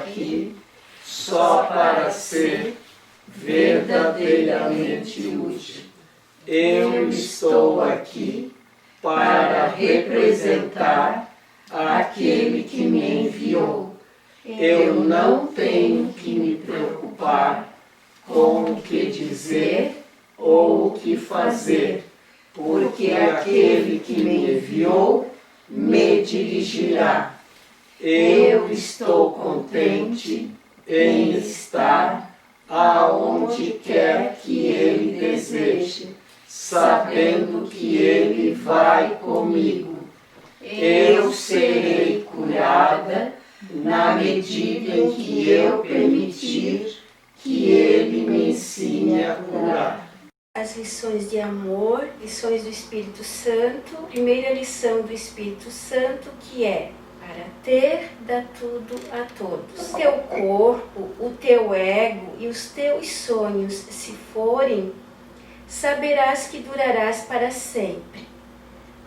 aqui só para ser verdadeiramente útil. Eu estou aqui para representar aquele que me enviou. Eu não tenho que me preocupar com o que dizer ou o que fazer, porque aquele que me enviou me dirigirá. Eu estou contente em estar aonde quer que Ele deseje, sabendo que Ele vai comigo. Eu serei curada na medida em que eu permitir que Ele me ensine a curar. As lições de amor, lições do Espírito Santo. Primeira lição do Espírito Santo, que é: para ter, dá tudo a todos. O teu corpo, o teu ego e os teus sonhos se forem, saberás que durarás para sempre.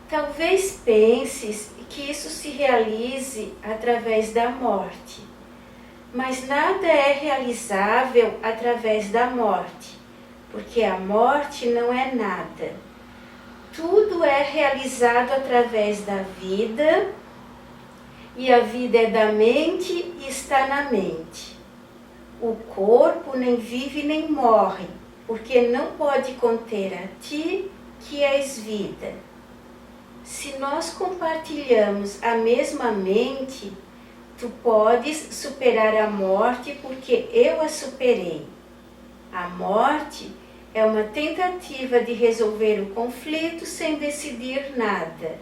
Talvez penses que isso se realize através da morte, mas nada é realizável através da morte, porque a morte não é nada. Tudo é realizado através da vida, e a vida é da mente e está na mente. O corpo nem vive nem morre, porque não pode conter a ti, que és vida. Se nós compartilhamos a mesma mente, tu podes superar a morte, porque eu a superei. A morte é uma tentativa de resolver o conflito sem decidir nada.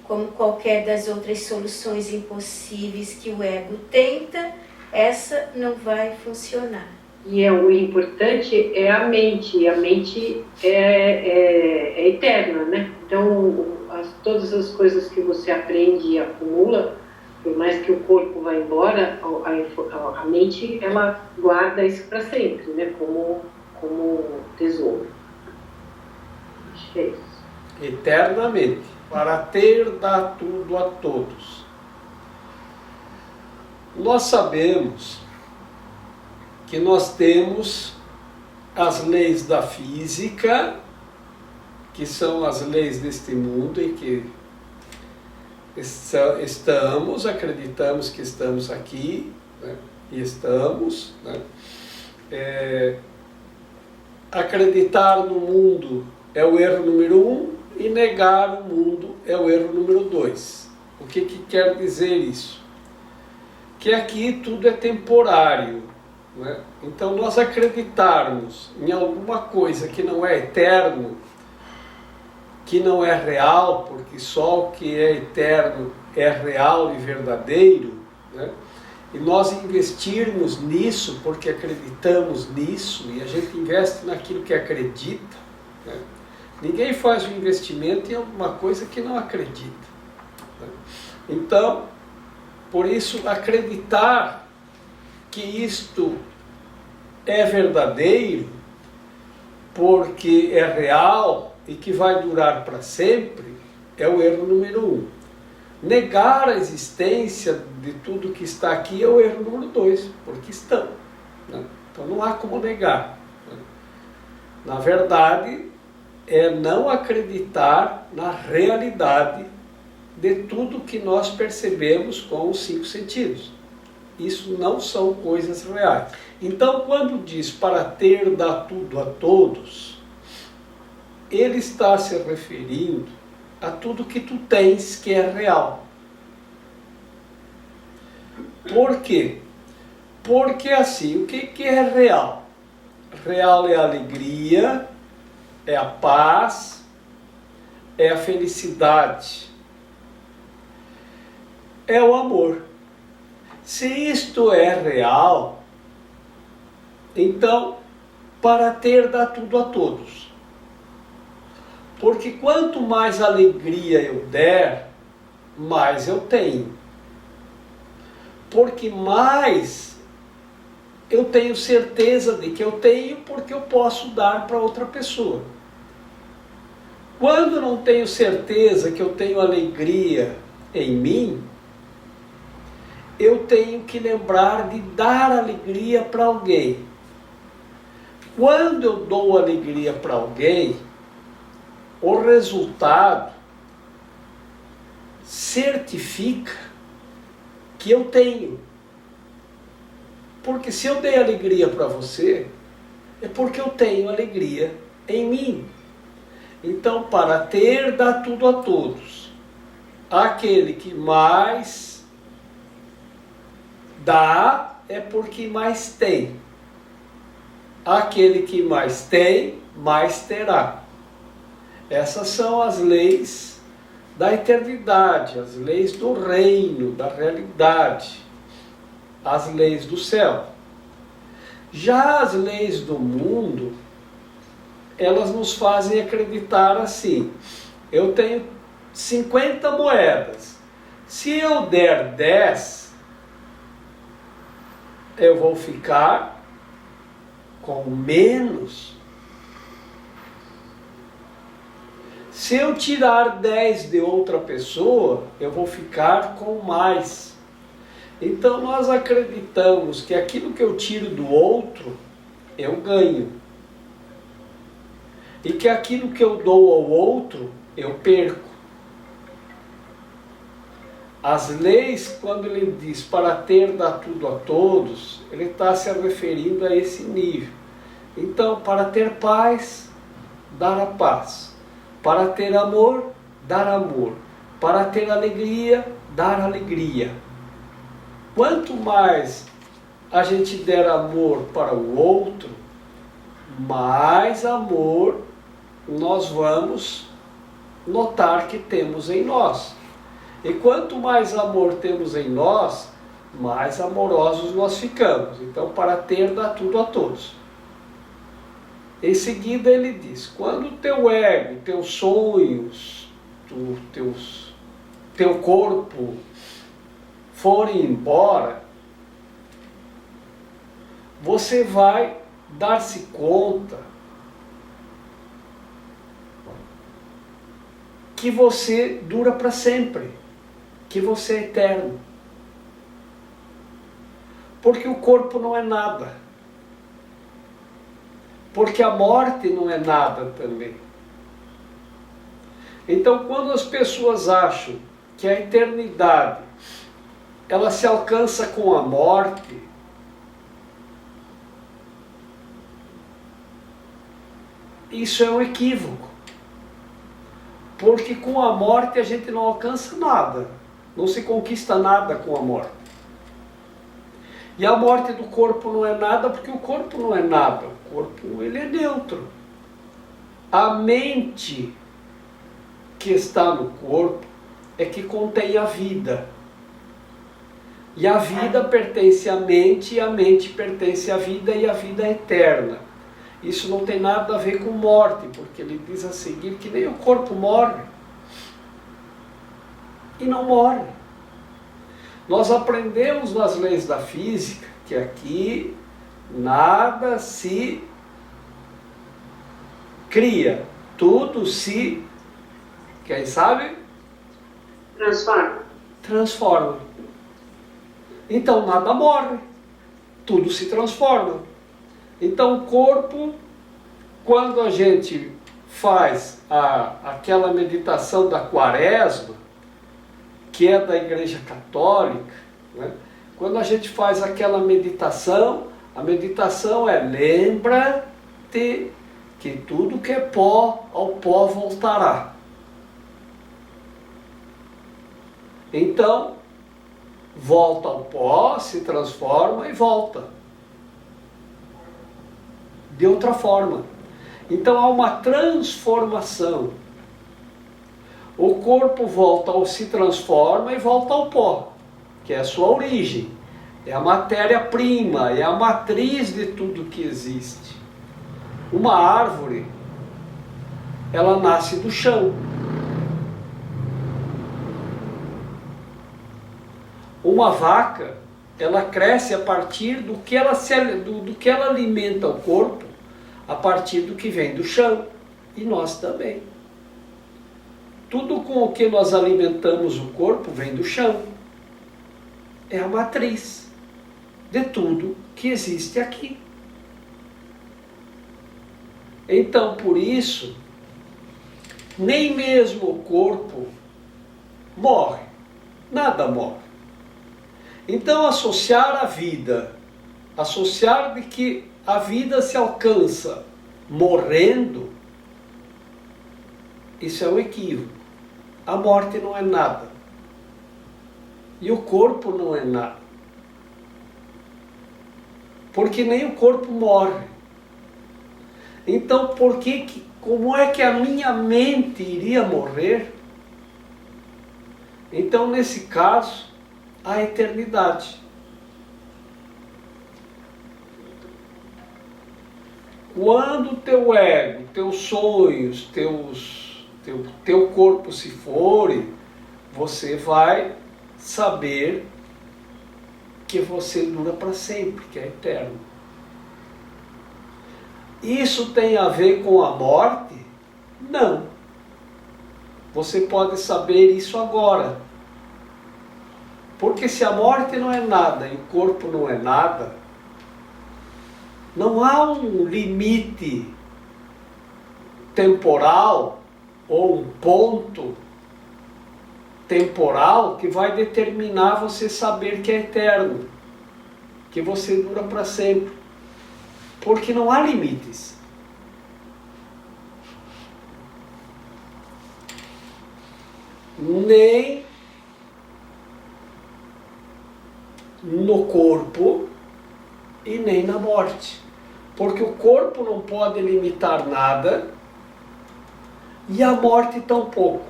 Como qualquer das outras soluções impossíveis que o ego tenta, essa não vai funcionar. E o importante é a mente, e a mente é eterna, né? Então, todas as coisas que você aprende e acumula, por mais que o corpo vá embora, a mente, ela guarda isso para sempre, né? Como tesouro. Acho que é isso. Eternamente, para ter, dá tudo a todos. Nós sabemos que nós temos as leis da física, que são as leis deste mundo em que estamos, acreditamos que estamos aqui, né? E estamos, né? Acreditar no mundo é o erro número 1 e negar o mundo é o erro número 2. O que quer dizer isso? Que aqui tudo é temporário, né? Então nós acreditarmos em alguma coisa que não é eterno, que não é real, porque só o que é eterno é real e verdadeiro, né? E nós investirmos nisso porque acreditamos nisso, e a gente investe naquilo que acredita, né? Ninguém faz um investimento em alguma coisa que não acredita, né? Então, por isso, acreditar que isto é verdadeiro, porque é real e que vai durar para sempre, é o erro número 1. Negar a existência de tudo que está aqui é o erro número 2, porque estão, né? Então não há como negar, né? Na verdade, é não acreditar na realidade de tudo que nós percebemos com os 5 sentidos. Isso não são coisas reais. Então, quando diz para ter, dá tudo a todos, ele está se referindo a tudo que tu tens que é real. Por quê? Porque assim, o que é real? Real é a alegria, é a paz, é a felicidade, é o amor. Se isto é real, então, para ter, dá tudo a todos. Porque quanto mais alegria eu der, mais eu tenho. Porque mais eu tenho certeza de que eu tenho, porque eu posso dar para outra pessoa. Quando não tenho certeza que eu tenho alegria em mim, eu tenho que lembrar de dar alegria para alguém. Quando eu dou alegria para alguém, o resultado certifica que eu tenho. Porque se eu dei alegria para você, é porque eu tenho alegria em mim. Então, para ter, dá tudo a todos. Aquele que mais dá é porque mais tem. Aquele que mais tem, mais terá. Essas são as leis da eternidade, as leis do reino, da realidade, as leis do céu. Já as leis do mundo, elas nos fazem acreditar assim: eu tenho 50 moedas, se eu der 10, eu vou ficar com menos. Se eu tirar 10 de outra pessoa, eu vou ficar com mais. Então nós acreditamos que aquilo que eu tiro do outro, eu ganho. E que aquilo que eu dou ao outro, eu perco. As leis, quando ele diz para ter, dá tudo a todos, ele está se referindo a esse nível. Então, para ter paz, dar a paz. Para ter amor, dar amor. Para ter alegria, dar alegria. Quanto mais a gente der amor para o outro, mais amor nós vamos notar que temos em nós. E quanto mais amor temos em nós, mais amorosos nós ficamos. Então, para ter, dá tudo a todos. Em seguida ele diz: quando o teu ego, teus sonhos, teu corpo forem embora, você vai dar-se conta que você dura para sempre, que você é eterno. Porque o corpo não é nada. Porque a morte não é nada também. Então, quando as pessoas acham que a eternidade ela se alcança com a morte, isso é um equívoco. Porque com a morte a gente não alcança nada. Não se conquista nada com a morte. E a morte do corpo não é nada, porque o corpo não é nada. O corpo, ele é neutro. A mente que está no corpo é que contém a vida. E a vida pertence à mente, e a mente pertence à vida, e a vida é eterna. Isso não tem nada a ver com morte, porque ele diz a seguir que nem o corpo morre. E não morre. Nós aprendemos nas leis da física que aqui nada se cria, tudo se, quem sabe? Transforma. Então nada morre, tudo se transforma. Então o corpo, quando a gente faz aquela meditação da quaresma, que é da Igreja Católica, né? Quando a gente faz aquela meditação, a meditação é: lembra-te que tudo que é pó, ao pó voltará. Então, volta ao pó, se transforma e volta. De outra forma. Então há uma transformação. O corpo volta ou se transforma e volta ao pó, que é a sua origem. É a matéria-prima, é a matriz de tudo que existe. Uma árvore, ela nasce do chão. Uma vaca, ela cresce a partir do que ela alimenta o corpo, a partir do que vem do chão. E nós também. Tudo com o que nós alimentamos o corpo vem do chão. é a matriz de tudo que existe aqui. Então, por isso, nem mesmo o corpo morre, nada morre. Então, associar a vida, associar de que a vida se alcança morrendo, isso é um equívoco. A morte não é nada. E o corpo não é nada. Porque nem o corpo morre. Então, como é que a minha mente iria morrer? Então, nesse caso, a eternidade. Quando teu ego, teus sonhos, teu corpo se forem, você vai saber que você dura para sempre, que é eterno. Isso tem a ver com a morte? Não. Você pode saber isso agora. Porque se a morte não é nada e o corpo não é nada, não há um limite temporal ou um ponto temporal que vai determinar você saber que é eterno, que você dura para sempre. Porque não há limites. Nem no corpo e nem na morte. Porque o corpo não pode limitar nada e a morte tampouco.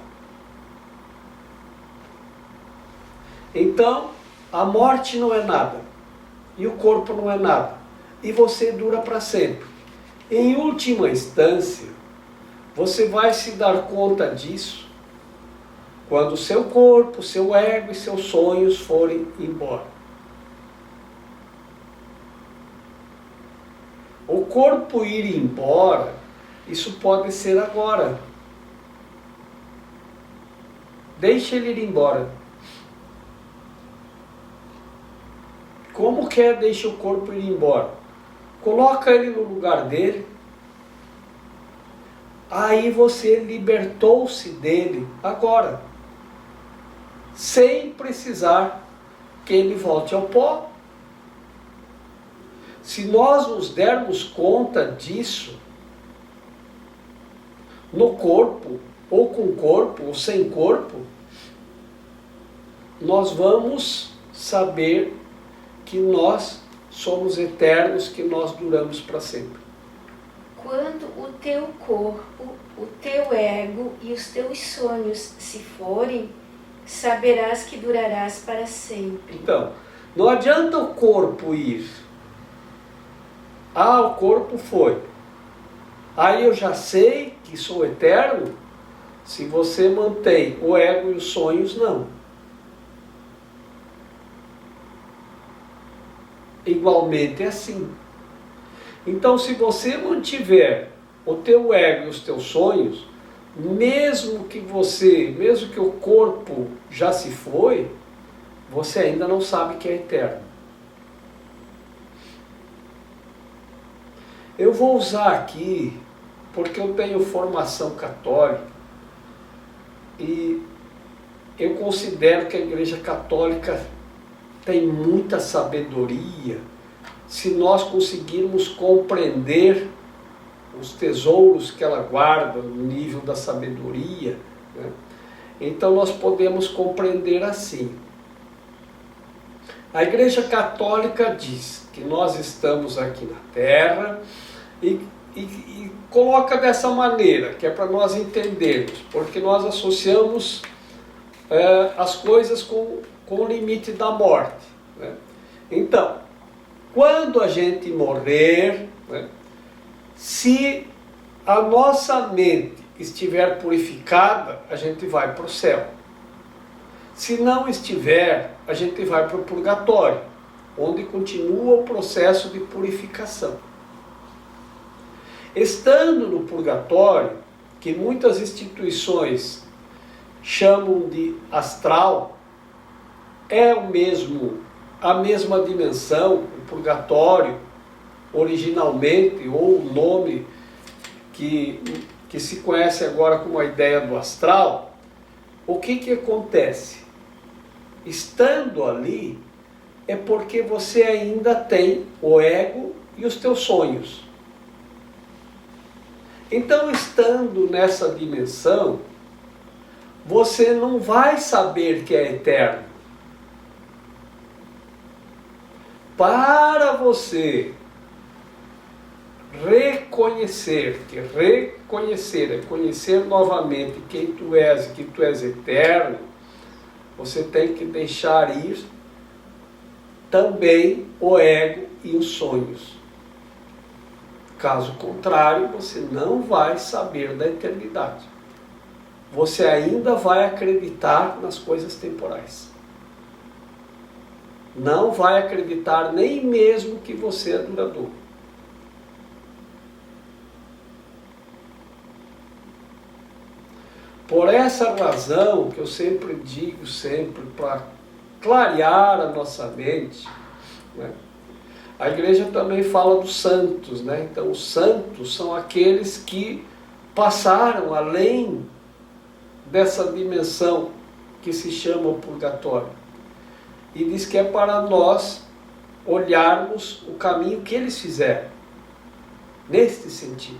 Então, a morte não é nada e o corpo não é nada. E você dura para sempre. Em última instância, você vai se dar conta disso quando o seu corpo, seu ego e seus sonhos forem embora. O corpo ir embora, isso pode ser agora. Deixe ele ir embora. Como que é deixa o corpo ir embora? Coloca ele no lugar dele. Aí você libertou-se dele agora. Sem precisar que ele volte ao pó. Se nós nos dermos conta disso, no corpo, ou com corpo, ou sem corpo, nós vamos saber que nós somos eternos, que nós duramos para sempre. Quando o teu corpo, o teu ego e os teus sonhos se forem, saberás que durarás para sempre. Então, não adianta o corpo ir. Ah, o corpo foi. Aí eu já sei que sou eterno. Se você mantém o ego e os sonhos, não. Igualmente é assim. Então, se você mantiver o teu ego e os teus sonhos, mesmo que o corpo já se foi, você ainda não sabe que é eterno. Eu vou usar aqui, porque eu tenho formação católica, e eu considero que a Igreja Católica tem muita sabedoria, se nós conseguirmos compreender os tesouros que ela guarda no nível da sabedoria, né? Então nós podemos compreender assim. A Igreja Católica diz que nós estamos aqui na Terra e coloca dessa maneira, que é para nós entendermos, porque nós associamos as coisas com o limite da morte, né? Então, quando a gente morrer, né, se a nossa mente estiver purificada, a gente vai para o céu. Se não estiver, a gente vai para o purgatório, onde continua o processo de purificação. Estando no purgatório, que muitas instituições chamam de astral, é o mesmo a mesma dimensão, o purgatório, originalmente, ou o nome que se conhece agora como a ideia do astral, o que acontece? Estando ali, é porque você ainda tem o ego e os teus sonhos. Então, estando nessa dimensão, você não vai saber que é eterno. Para você reconhecer, que reconhecer é conhecer novamente quem tu és e que tu és eterno, você tem que deixar ir também o ego e os sonhos. Caso contrário, você não vai saber da eternidade. Você ainda vai acreditar nas coisas temporais. Não vai acreditar nem mesmo que você é duradouro. Por essa razão que eu sempre digo, para clarear a nossa mente, né? A igreja também fala dos santos, né? Então os santos são aqueles que passaram além dessa dimensão que se chama o purgatório. E diz que é para nós olharmos o caminho que eles fizeram, neste sentido.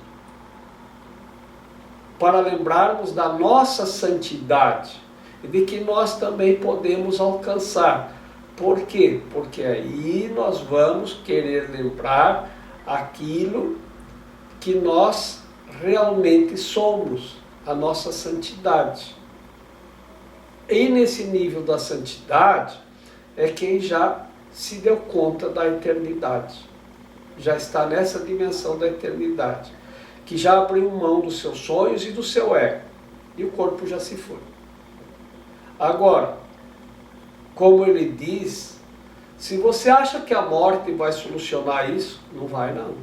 Para lembrarmos da nossa santidade e de que nós também podemos alcançar. Por quê? Porque aí nós vamos querer lembrar aquilo que nós realmente somos, a nossa santidade. E nesse nível da santidade é quem já se deu conta da eternidade. Já está nessa dimensão da eternidade. Que já abriu mão dos seus sonhos e do seu ego. E o corpo já se foi. Agora, como ele diz, se você acha que a morte vai solucionar isso, não vai não.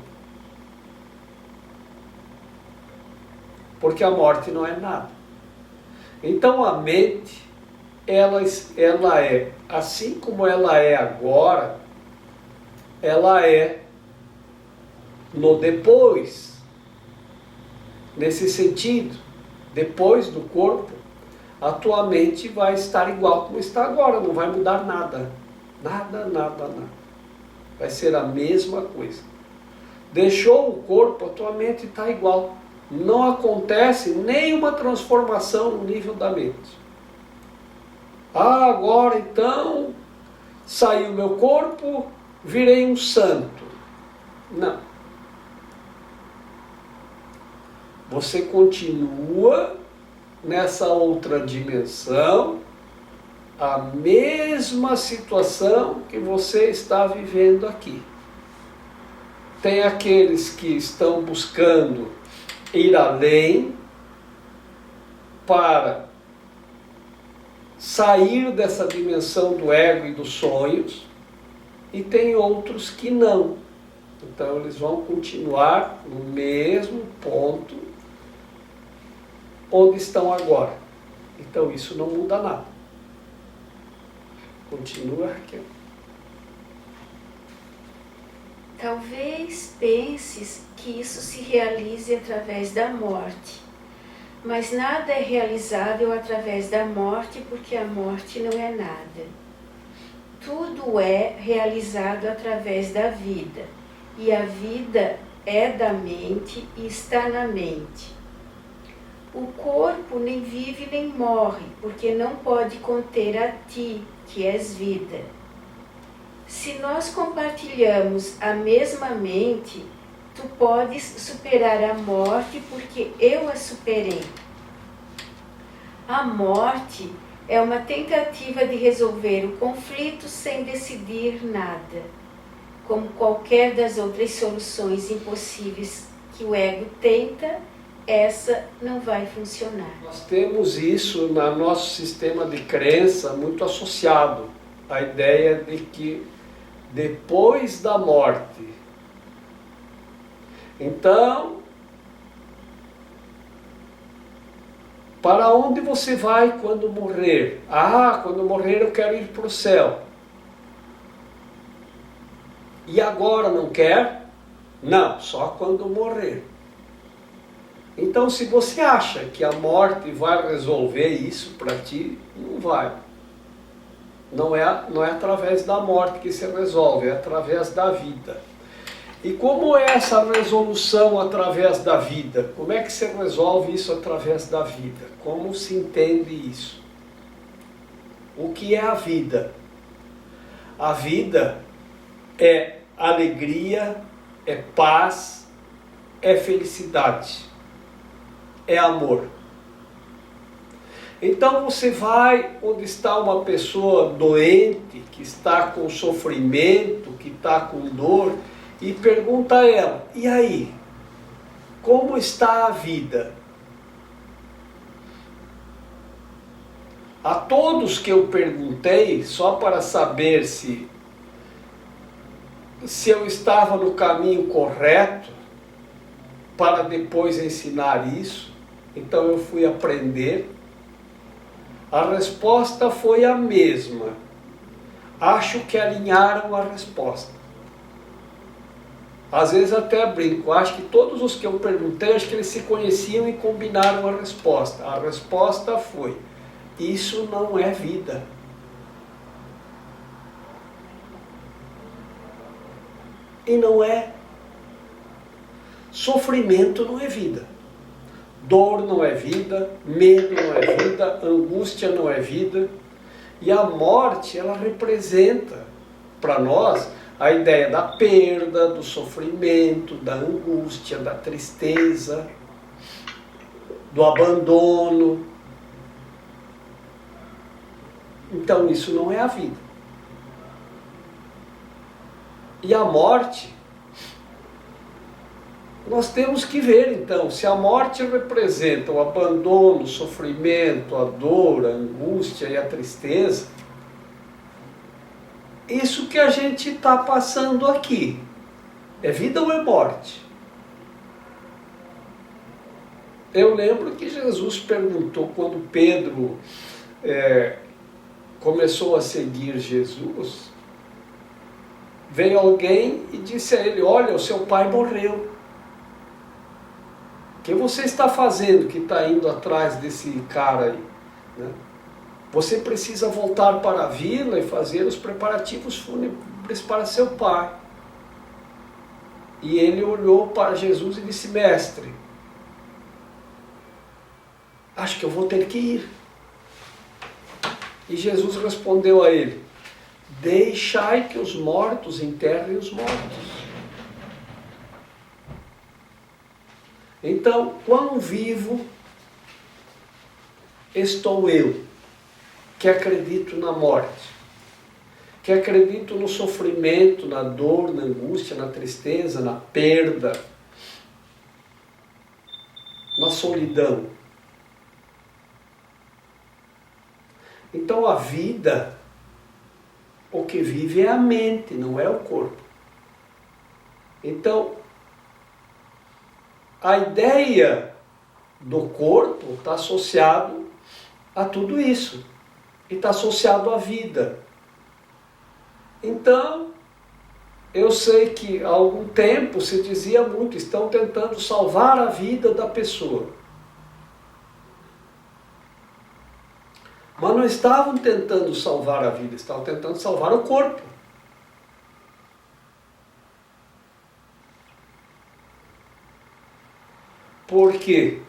Porque a morte não é nada. Então a mente, ela é, assim como ela é agora, ela é no depois. Nesse sentido, depois do corpo, a tua mente vai estar igual como está agora, não vai mudar nada. Nada, nada, nada. Vai ser a mesma coisa. Deixou o corpo, a tua mente está igual. Não acontece nenhuma transformação no nível da mente. Ah, agora então, saiu meu corpo, virei um santo. Não. Você continua nessa outra dimensão, a mesma situação que você está vivendo aqui. Tem aqueles que estão buscando ir além para sair dessa dimensão do ego e dos sonhos, e tem outros que não. Então eles vão continuar no mesmo ponto onde estão agora. Então isso não muda nada. Continua, Raquel. Talvez penses que isso se realize através da morte, mas nada é realizável através da morte, porque a morte não é nada. Tudo é realizado através da vida, e a vida é da mente e está na mente. O corpo nem vive nem morre, porque não pode conter a ti, que és vida. Se nós compartilhamos a mesma mente, tu podes superar a morte, porque eu a superei. A morte é uma tentativa de resolver o conflito sem decidir nada, como qualquer das outras soluções impossíveis que o ego tenta. Essa não vai funcionar. Nós temos isso no nosso sistema de crença muito associado à ideia de que depois da morte, então, para onde você vai quando morrer? Ah, quando morrer eu quero ir para o céu. E agora não quer? Não, só quando morrer. Então, se você acha que a morte vai resolver isso para ti, não vai. Não é através da morte que se resolve, é através da vida. E como é essa resolução através da vida? Como é que se resolve isso através da vida? Como se entende isso? O que é a vida? A vida é alegria, é paz, é felicidade, é amor. Então você vai onde está uma pessoa doente, que está com sofrimento, que está com dor, e pergunta a ela, e aí, como está a vida? A todos que eu perguntei, só para saber se eu estava no caminho correto, para depois ensinar isso, então eu fui aprender. A resposta foi a mesma. Acho que alinharam a resposta. Às vezes até brinco, acho que todos os que eu perguntei, acho que eles se conheciam e combinaram a resposta. A resposta foi, isso não é vida. E não é. Sofrimento não é vida. Dor não é vida, medo não é vida, angústia não é vida. E a morte, ela representa para nós a ideia da perda, do sofrimento, da angústia, da tristeza, do abandono. Então isso não é a vida. E a morte, nós temos que ver então, se a morte representa o abandono, o sofrimento, a dor, a angústia e a tristeza, isso que a gente está passando aqui, é vida ou é morte? Eu lembro que Jesus perguntou, quando Pedro começou a seguir Jesus, veio alguém e disse a ele, olha, o seu pai morreu. O que você está fazendo que está indo atrás desse cara aí? Né? Você precisa voltar para a vila e fazer os preparativos fúnebres para seu pai. E ele olhou para Jesus e disse, mestre, acho que eu vou ter que ir. E Jesus respondeu a ele, deixai que os mortos enterrem os mortos. Então, quão vivo estou eu, que acredito na morte, que acredito no sofrimento, na dor, na angústia, na tristeza, na perda, na solidão. Então a vida, o que vive é a mente, não é o corpo. Então, a ideia do corpo está associado a tudo isso. E está associado à vida. Então, eu sei que há algum tempo se dizia muito, estão tentando salvar a vida da pessoa. Mas não estavam tentando salvar a vida, estavam tentando salvar o corpo. Porque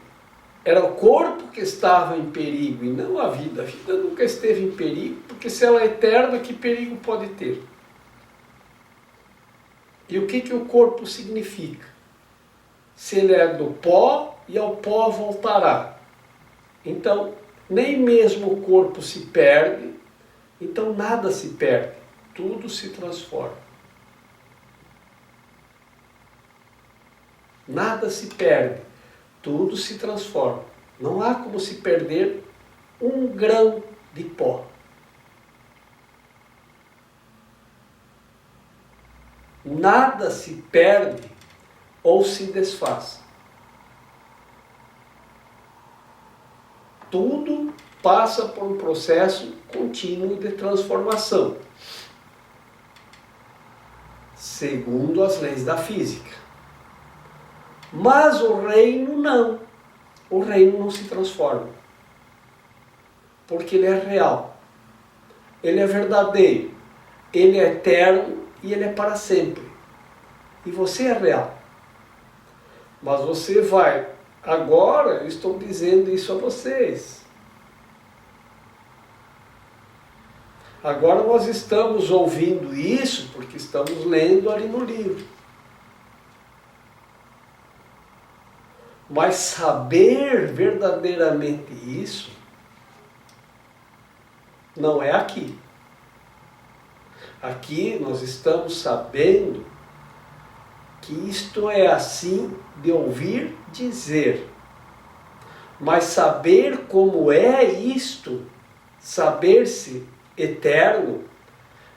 era o corpo que estava em perigo e não a vida. A vida nunca esteve em perigo, porque se ela é eterna, que perigo pode ter? E o que o corpo significa? Se ele é do pó, e ao pó voltará. Então, nem mesmo o corpo se perde, então nada se perde, tudo se transforma. Nada se perde, tudo se transforma. Não há como se perder um grão de pó. Nada se perde ou se desfaz. Tudo passa por um processo contínuo de transformação. segundo as leis da física. Mas o reino não. O reino não se transforma. Porque ele é real. Ele é verdadeiro. Ele é eterno e ele é para sempre. E você é real. Mas você vai... Agora eu estou dizendo isso a vocês. Agora nós estamos ouvindo isso porque estamos lendo ali no livro. Mas saber verdadeiramente isso não é aqui. Aqui nós estamos sabendo que isto é assim de ouvir dizer. Mas saber como é isto, saber-se eterno,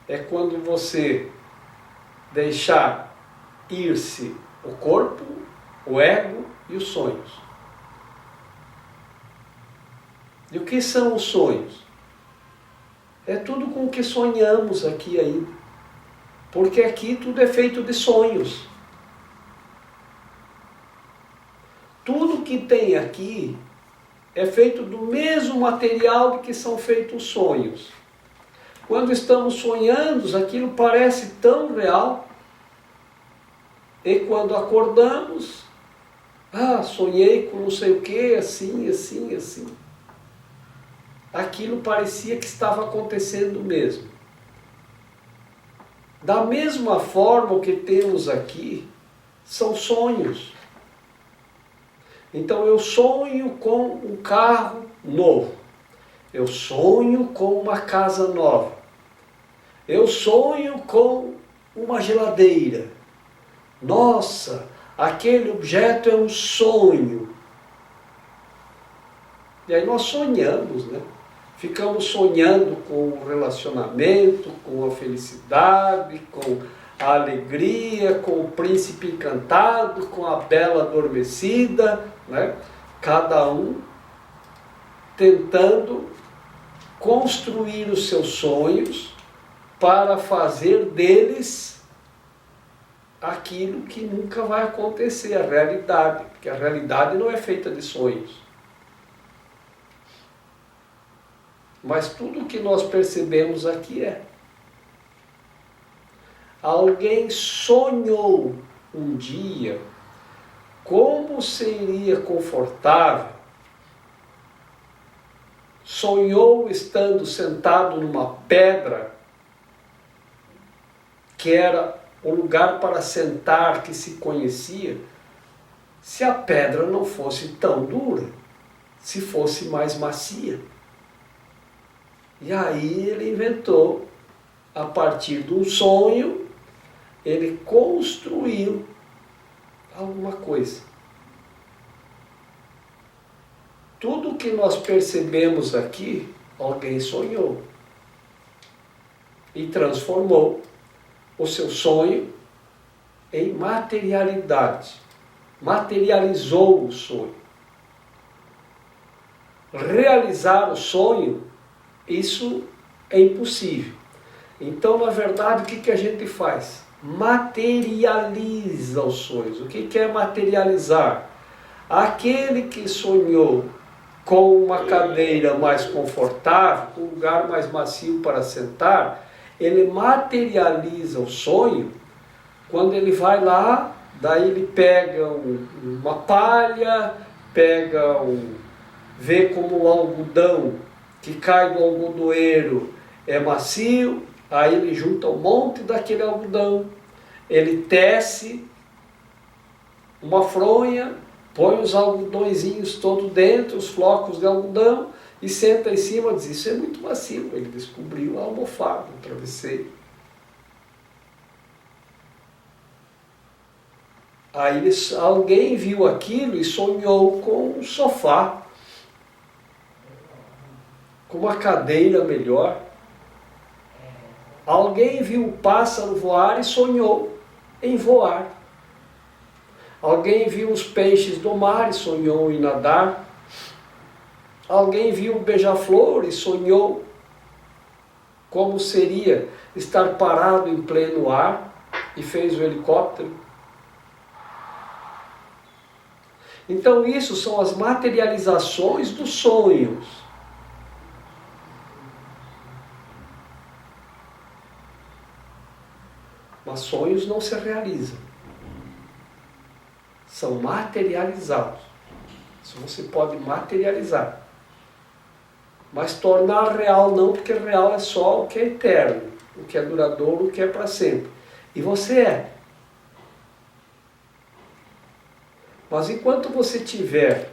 é quando você deixar ir-se o corpo, o ego e os sonhos. E o que são os sonhos? É tudo com o que sonhamos aqui ainda. Porque aqui tudo é feito de sonhos. Tudo que tem aqui é feito do mesmo material de que são feitos os sonhos. Quando estamos sonhando, aquilo parece tão real. E quando acordamos, sonhei com não sei o que, assim, assim, assim. Aquilo parecia que estava acontecendo mesmo. Da mesma forma, o que temos aqui são sonhos. Então eu sonho com um carro novo. Eu sonho com uma casa nova. Eu sonho com uma geladeira. Nossa, aquele objeto é um sonho. E aí nós sonhamos, né? Ficamos sonhando com o relacionamento, com a felicidade, com a alegria, com o príncipe encantado, com a bela adormecida, né? Cada um tentando construir os seus sonhos para fazer deles aquilo que nunca vai acontecer, a realidade, porque a realidade não é feita de sonhos. Mas tudo o que nós percebemos aqui é. Alguém sonhou um dia como seria confortável, sonhou estando sentado numa pedra, que era o lugar para sentar que se conhecia, se a pedra não fosse tão dura, se fosse mais macia. E aí ele inventou, a partir de um sonho, ele construiu alguma coisa. Tudo que nós percebemos aqui, alguém sonhou e transformou o seu sonho em materialidade. Materializou o sonho. Realizar o sonho, isso é impossível. Então, na verdade, o que a gente faz? Materializa os sonhos. O que é materializar? Aquele que sonhou com uma cadeira mais confortável, um lugar mais macio para sentar, ele materializa o sonho quando ele vai lá, daí ele pega uma palha, vê como o algodão que cai do algodoeiro é macio, aí ele junta um monte daquele algodão, ele tece uma fronha, põe os algodõezinhos todos dentro, os flocos de algodão, e senta em cima e diz, isso é muito macio. Ele descobriu a almofada, o travesseiro. Aí alguém viu aquilo e sonhou com um sofá, com uma cadeira melhor. Alguém viu o pássaro voar e sonhou em voar. Alguém viu os peixes do mar e sonhou em nadar. Alguém viu o beija-flor e sonhou como seria estar parado em pleno ar. e fez o helicóptero. Então isso são as materializações dos sonhos. Mas sonhos não se realizam. São materializados. Isso você pode materializar. Mas tornar real não, porque real é só o que é eterno, o que é duradouro, o que é para sempre. E você é. Mas enquanto você tiver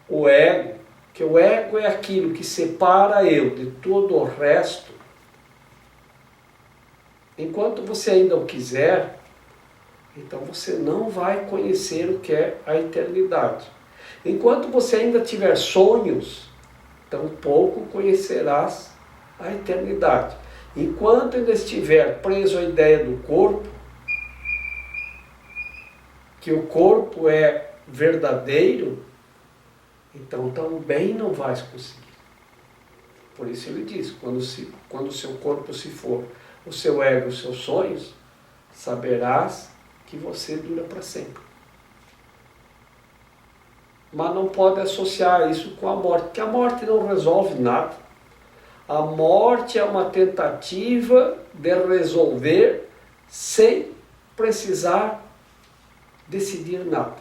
o ego, que o ego é aquilo que separa eu de todo o resto, enquanto você ainda o quiser, então você não vai conhecer o que é a eternidade. Enquanto você ainda tiver sonhos, tampouco conhecerás a eternidade. Enquanto ainda estiver preso à ideia do corpo, que o corpo é verdadeiro, então também não vais conseguir. Por isso ele diz, quando o seu corpo se for, o seu ego, os seus sonhos, saberás que você dura para sempre. Mas não pode associar isso com a morte, porque a morte não resolve nada. A morte é uma tentativa de resolver sem precisar decidir nada.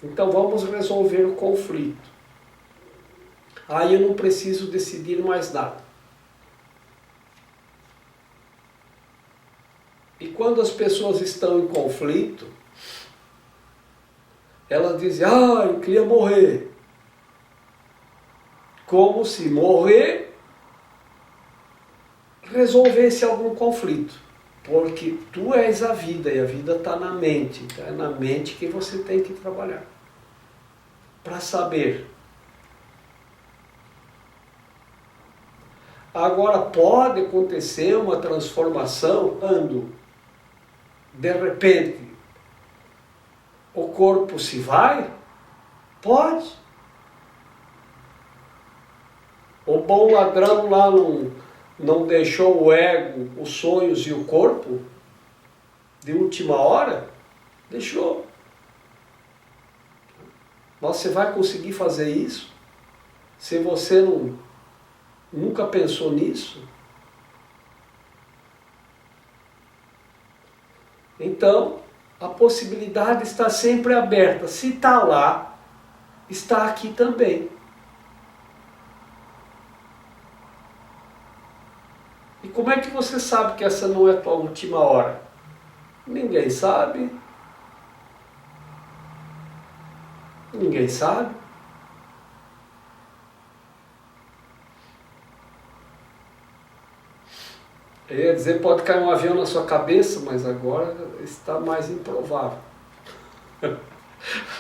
Então vamos resolver o conflito. Aí eu não preciso decidir mais nada. E quando as pessoas estão em conflito, elas dizem, eu queria morrer. Como se morrer resolvesse algum conflito. Porque tu és a vida e a vida está na mente. Então é na mente que você tem que trabalhar. Para saber. Agora pode acontecer uma transformação quando, de repente, o corpo se vai? Pode. O bom ladrão lá não deixou o ego, os sonhos e o corpo de última hora? Deixou. Mas você vai conseguir fazer isso se você nunca pensou nisso? Então, a possibilidade está sempre aberta. Se está lá, está aqui também. E como é que você sabe que essa não é a tua última hora? Ninguém sabe. Ninguém sabe. Eu ia dizer, pode cair um avião na sua cabeça, mas agora está mais improvável.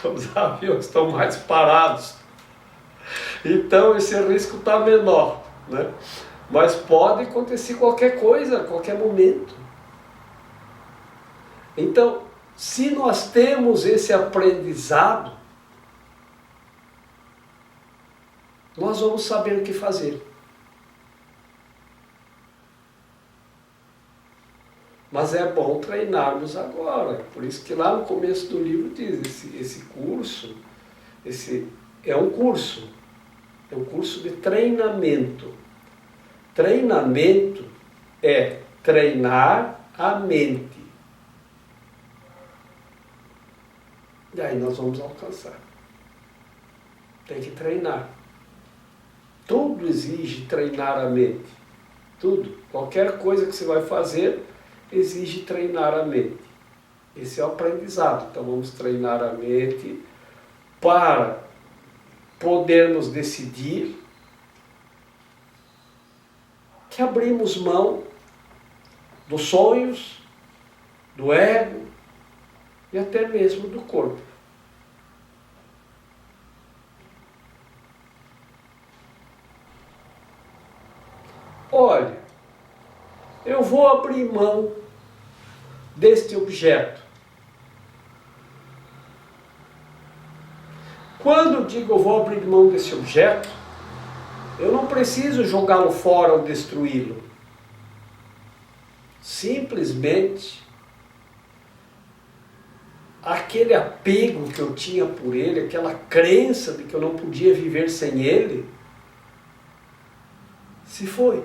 Os aviões estão mais parados. Então esse risco está menor, né? Mas pode acontecer qualquer coisa, a qualquer momento. Então, se nós temos esse aprendizado, nós vamos saber o que fazer. Mas é bom treinarmos agora. Por isso que lá no começo do livro diz, esse curso, é um curso de treinamento. Treinamento é treinar a mente. E aí nós vamos alcançar. Tem que treinar. Tudo exige treinar a mente. Tudo. Qualquer coisa que você vai fazer exige treinar a mente. Esse é o aprendizado. Então vamos treinar a mente para podermos decidir que abrimos mão dos sonhos, do ego e até mesmo do corpo. Olha, eu vou abrir mão deste objeto. Quando eu digo eu vou abrir mão desse objeto, eu não preciso jogá-lo fora ou destruí-lo. simplesmente aquele apego que eu tinha por ele, aquela crença de que eu não podia viver sem ele, se foi.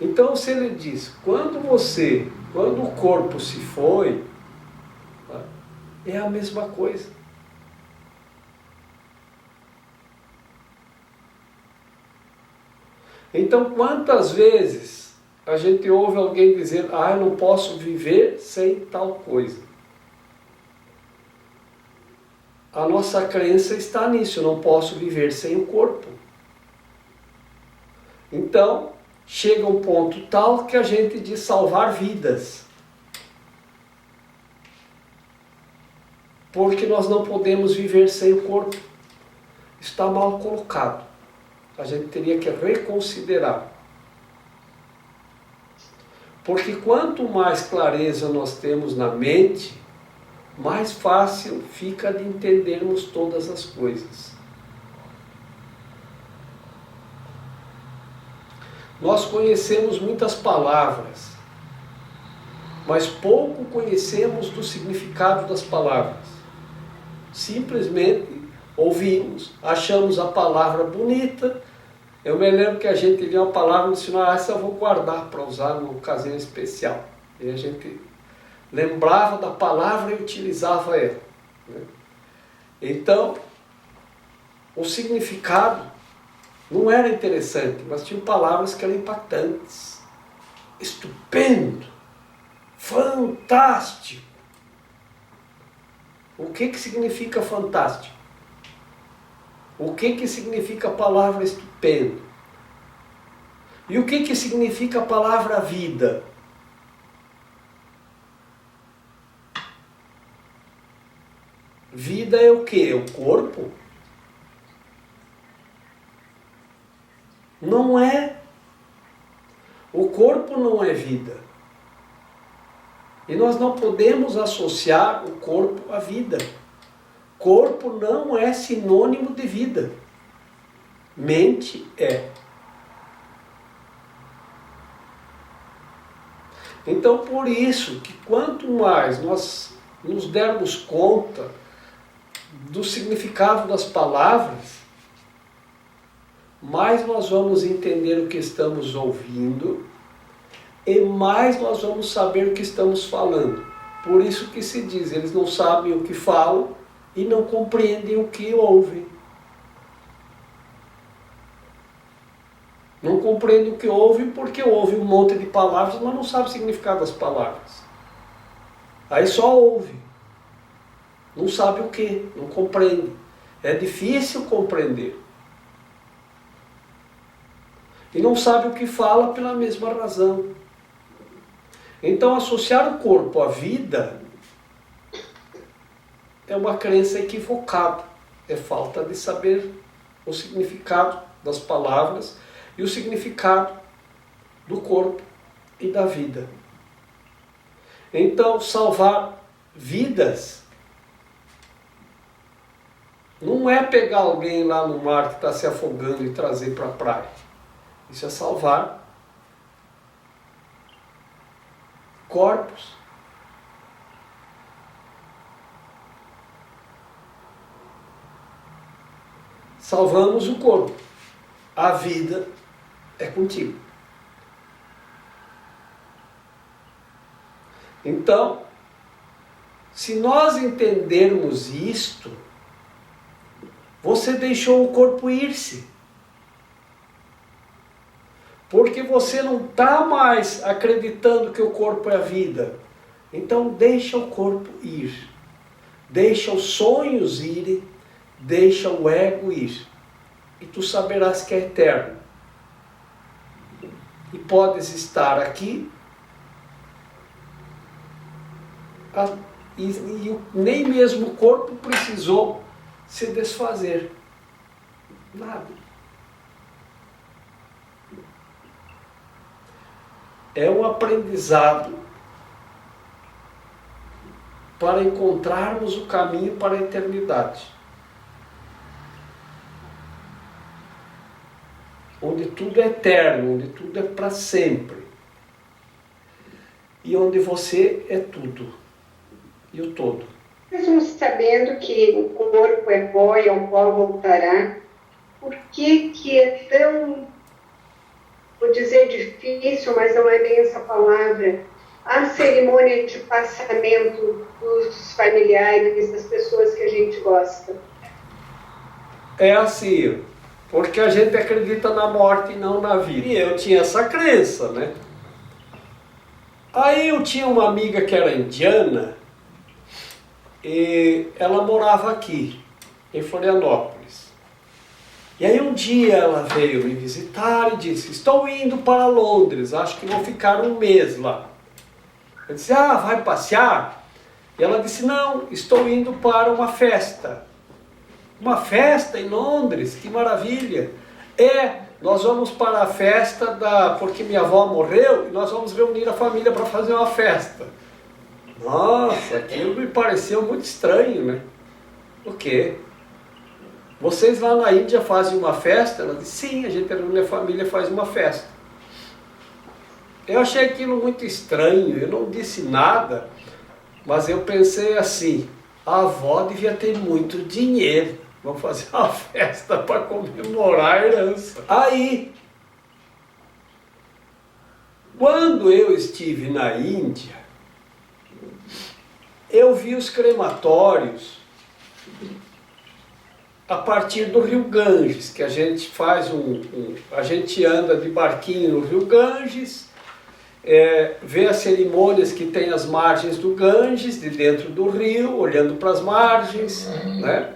Então, se ele diz, quando o corpo se foi, é a mesma coisa. Então, quantas vezes a gente ouve alguém dizer, eu não posso viver sem tal coisa? A nossa crença está nisso, eu não posso viver sem o corpo. Então, chega um ponto tal que a gente diz salvar vidas. Porque nós não podemos viver sem o corpo. Está mal colocado. A gente teria que reconsiderar. Porque quanto mais clareza nós temos na mente, mais fácil fica de entendermos todas as coisas. Nós conhecemos muitas palavras, mas pouco conhecemos do significado das palavras. Simplesmente ouvimos, achamos a palavra bonita. Eu me lembro que a gente lia uma palavra e disse, essa eu vou guardar para usar numa ocasião especial. E a gente lembrava da palavra e utilizava ela. Então, o significado não era interessante, mas tinha palavras que eram impactantes. Estupendo, fantástico. O que significa fantástico? O que significa a palavra estupendo? E o que significa a palavra vida? Vida é o quê? É o corpo? Não é. O corpo não é vida. E nós não podemos associar o corpo à vida. Corpo não é sinônimo de vida. Mente é. Então, por isso que quanto mais nós nos dermos conta do significado das palavras, mais nós vamos entender o que estamos ouvindo e mais nós vamos saber o que estamos falando. Por isso que se diz, eles não sabem o que falam e não compreendem o que ouvem. Não compreendem o que ouvem porque ouvem um monte de palavras, mas não sabem o significado das palavras. Aí só ouve. Não sabe o que, não compreende. É difícil compreender. E não sabe o que fala pela mesma razão. Então, associar o corpo à vida é uma crença equivocada. É falta de saber o significado das palavras e o significado do corpo e da vida. Então, salvar vidas não é pegar alguém lá no mar que está se afogando e trazer para a praia. Isso é salvar corpos. Salvamos o corpo. A vida é contigo. Então, se nós entendermos isto, você deixou o corpo ir-se. Porque você não está mais acreditando que o corpo é a vida. Então deixa o corpo ir. Deixa os sonhos irem. Deixa o ego ir. E tu saberás que é eterno. E podes estar aqui. E nem mesmo o corpo precisou se desfazer. Nada. É um aprendizado para encontrarmos o caminho para a eternidade. Onde tudo é eterno, onde tudo é para sempre. e onde você é tudo e o todo. Mesmo sabendo que o corpo é pó e ao pó voltará, por que é tão, vou dizer difícil, mas não é bem essa palavra, a cerimônia de passamento dos familiares, das pessoas que a gente gosta? É assim, porque a gente acredita na morte e não na vida. E eu tinha essa crença, né? Aí eu tinha uma amiga que era indiana, e ela morava aqui, em Florianópolis. E aí um dia ela veio me visitar e disse, estou indo para Londres, acho que vou ficar um mês lá. Eu disse, ah, vai passear? E ela disse, não, estou indo para uma festa. Uma festa em Londres, que maravilha. Nós vamos para a festa porque minha avó morreu e nós vamos reunir a família para fazer uma festa. Nossa, aquilo me pareceu muito estranho, né? O quê? Vocês lá na Índia fazem uma festa? Ela disse, sim, a gente reúne a família e faz uma festa. Eu achei aquilo muito estranho, eu não disse nada, mas eu pensei assim, a avó devia ter muito dinheiro, vamos fazer uma festa para comemorar a herança. Aí, quando eu estive na Índia, eu vi os crematórios a partir do rio Ganges, que a gente faz a gente anda de barquinho no rio Ganges, vê as cerimônias que tem as margens do Ganges, de dentro do rio, olhando para as margens, né?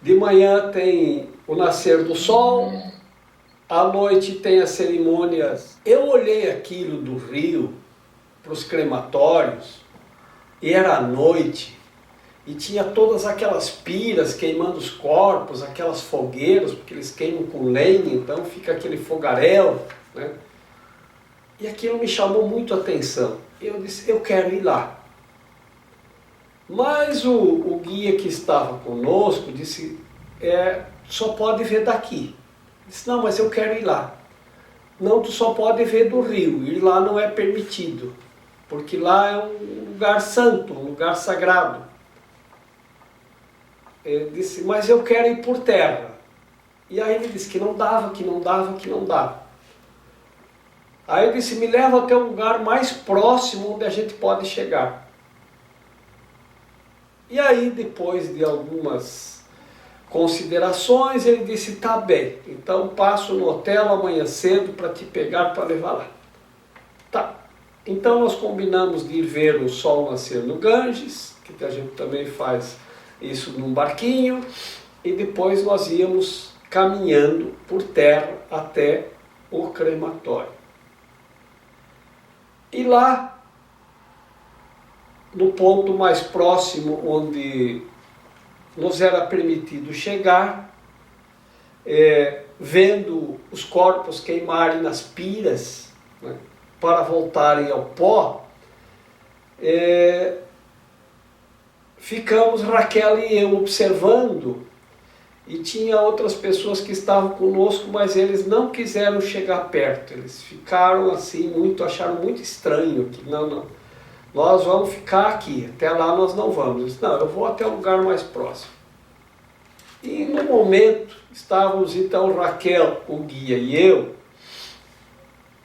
De manhã tem o nascer do sol, à noite tem as cerimônias. Eu olhei aquilo do rio para os crematórios, e era à noite, e tinha todas aquelas piras queimando os corpos, aquelas fogueiras, porque eles queimam com lenha, então fica aquele fogaréu, né? E aquilo me chamou muito a atenção. Eu disse, eu quero ir lá. Mas o guia que estava conosco disse, só pode ver daqui. Eu disse, não, mas eu quero ir lá. Não, tu só pode ver do rio, ir lá não é permitido, porque lá é um lugar santo, um lugar sagrado. Ele disse, mas eu quero ir por terra. E aí ele disse que não dava, que não dava, que não dava. Aí eu disse, me leva até o lugar mais próximo onde a gente pode chegar. E aí, depois de algumas considerações, ele disse, tá bem, então passo no hotel amanhã cedo para te pegar para levar lá. Tá. Então nós combinamos de ir ver o sol nascer no Ganges, que a gente também faz isso num barquinho, e depois nós íamos caminhando por terra até o crematório. E lá, no ponto mais próximo onde nos era permitido chegar, vendo os corpos queimarem nas piras, né, para voltarem ao pó, ficamos Raquel e eu observando, e tinha outras pessoas que estavam conosco, mas eles não quiseram chegar perto, eles ficaram assim, acharam muito estranho, que não, nós vamos ficar aqui, até lá nós não vamos. Eu disse, não, eu vou até o lugar mais próximo. E no momento, estávamos então Raquel, o guia e eu,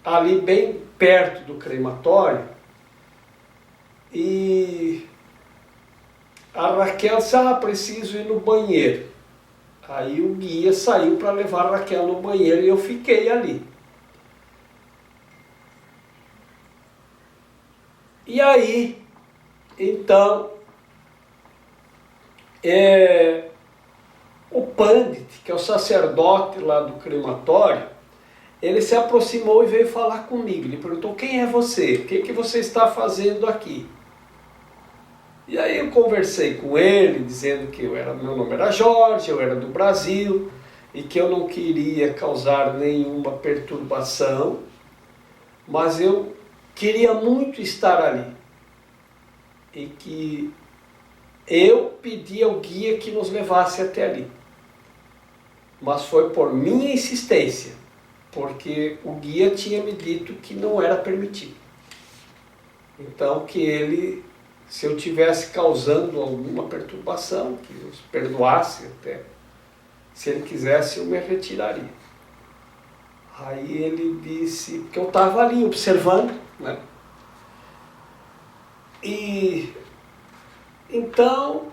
ali bem perto do crematório, e a Raquel disse, preciso ir no banheiro. Aí o guia saiu para levar a Raquel no banheiro e eu fiquei ali. E aí, então, o Pandit, que é o sacerdote lá do crematório, ele se aproximou e veio falar comigo. Ele perguntou, quem é você? O que você está fazendo aqui? E aí eu conversei com ele, dizendo que meu nome era Jorge, eu era do Brasil, e que eu não queria causar nenhuma perturbação, mas eu queria muito estar ali. E que eu pedi ao guia que nos levasse até ali. Mas foi por minha insistência, porque o guia tinha me dito que não era permitido. Então que ele, se eu tivesse causando alguma perturbação, que eu perdoasse até. Se ele quisesse, eu me retiraria. Aí ele disse, porque eu estava ali observando, né? E então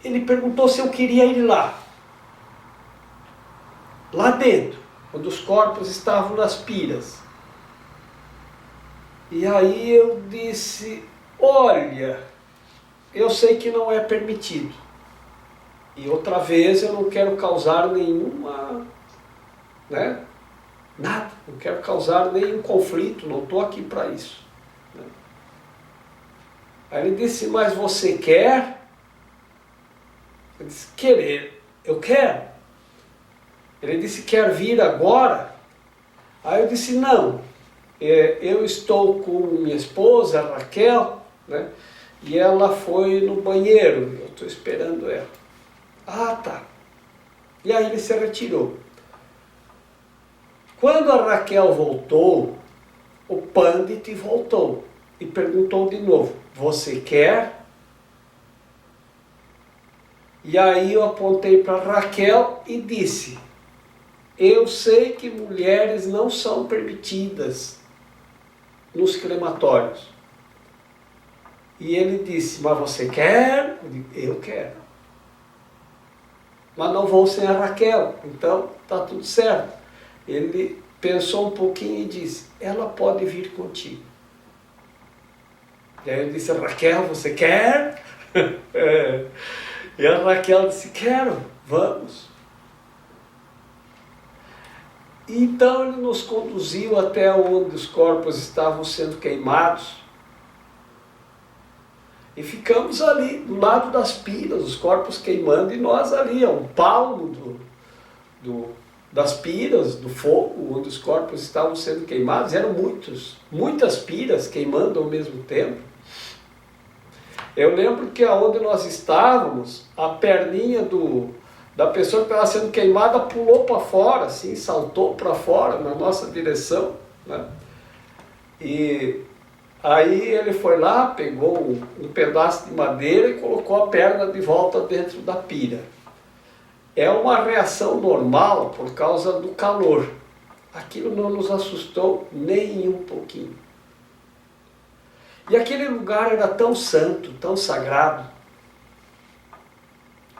ele perguntou se eu queria ir lá dentro, onde os corpos estavam nas piras. E aí eu disse, olha, eu sei que não é permitido. E outra vez eu não quero causar nenhuma, né? Nada, não quero causar nenhum conflito, não estou aqui para isso. Né? Aí ele disse, mas você quer? Eu disse, querer, eu quero. Ele disse, quer vir agora? Aí eu disse, não, eu estou com minha esposa, a Raquel, né? E ela foi no banheiro, eu estou esperando ela. Ah, tá. E aí ele se retirou. Quando a Raquel voltou, o Pandit voltou e perguntou de novo, você quer? E aí eu apontei para Raquel e disse, eu sei que mulheres não são permitidas nos crematórios. E ele disse, mas você quer? Eu digo, eu quero. Mas não vou sem a Raquel, então está tudo certo. Ele pensou um pouquinho e disse, ela pode vir contigo. E aí eu disse, Raquel, você quer? E a Raquel disse, quero, vamos. Então ele nos conduziu até onde os corpos estavam sendo queimados. E ficamos ali, do lado das piras, os corpos queimando, e nós ali, a um palmo das piras, do fogo, onde os corpos estavam sendo queimados. Eram muitas piras queimando ao mesmo tempo. Eu lembro que aonde nós estávamos, a perninha da pessoa que estava sendo queimada pulou para fora, assim, saltou para fora na nossa direção, né? E aí ele foi lá, pegou um pedaço de madeira e colocou a perna de volta dentro da pira. É uma reação normal por causa do calor. Aquilo não nos assustou nem um pouquinho. E aquele lugar era tão santo, tão sagrado.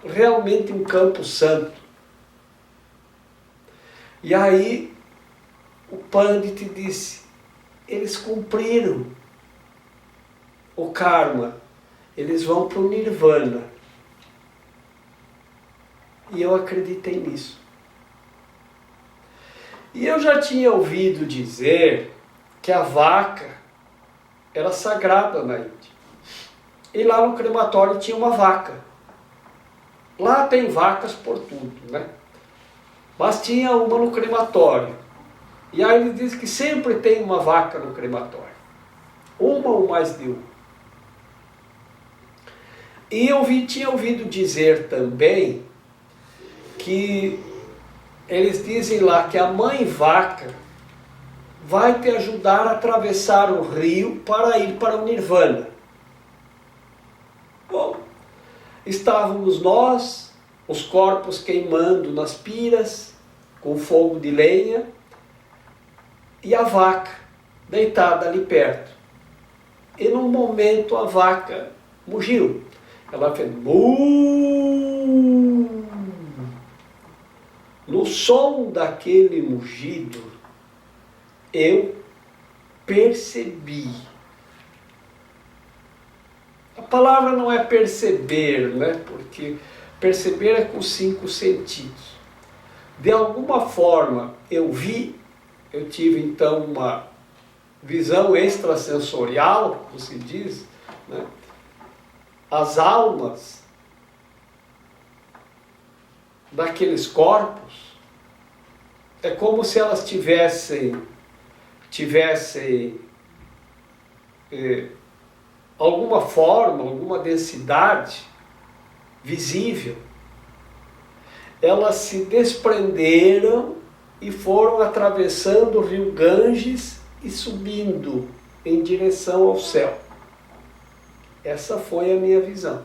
Realmente um campo santo. E aí o Pandit disse, eles cumpriram o karma, eles vão para o Nirvana. E eu acreditei nisso. E eu já tinha ouvido dizer que a vaca era sagrada na Índia. E lá no crematório tinha uma vaca. Lá tem vacas por tudo, né? Mas tinha uma no crematório. E aí ele diz que sempre tem uma vaca no crematório. Uma ou mais de uma. E eu tinha ouvido dizer também que eles dizem lá que a mãe vaca vai te ajudar a atravessar o rio para ir para o Nirvana. Bom, estávamos nós, os corpos queimando nas piras, com fogo de lenha, e a vaca deitada ali perto. E num momento a vaca mugiu. Ela fez mu. No som daquele mugido, eu percebi. A palavra não é perceber, né? Porque perceber é com 5 sentidos. De alguma forma eu vi, eu tive então uma visão extrasensorial, como se diz, né? As almas daqueles corpos é como se elas tivessem alguma forma, alguma densidade visível. Elas se desprenderam e foram atravessando o rio Ganges e subindo em direção ao céu. Essa foi a minha visão.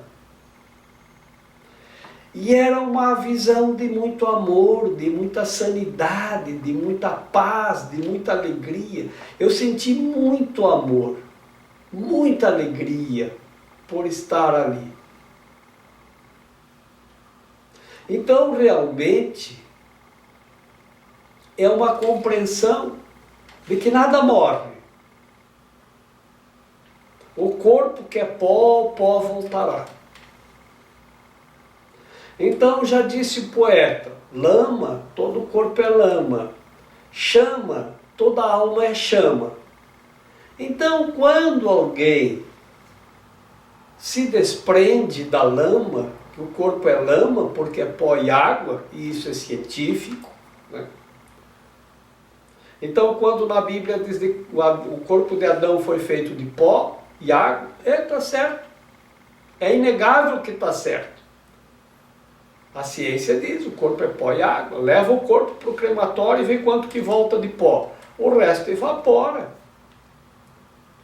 E era uma visão de muito amor, de muita sanidade, de muita paz, de muita alegria. Eu senti muito amor, muita alegria por estar ali. Então, realmente, é uma compreensão de que nada morre. O corpo que é pó, o pó voltará. Então, já disse o poeta, lama, todo o corpo é lama. Chama, toda a alma é chama. Então, quando alguém se desprende da lama, que o corpo é lama, porque é pó e água, e isso é científico, né? Então, quando na Bíblia diz que o corpo de Adão foi feito de pó e água, está certo. É inegável que está certo. A ciência diz, o corpo é pó e água. Leva o corpo para o crematório e vê quanto que volta de pó. O resto evapora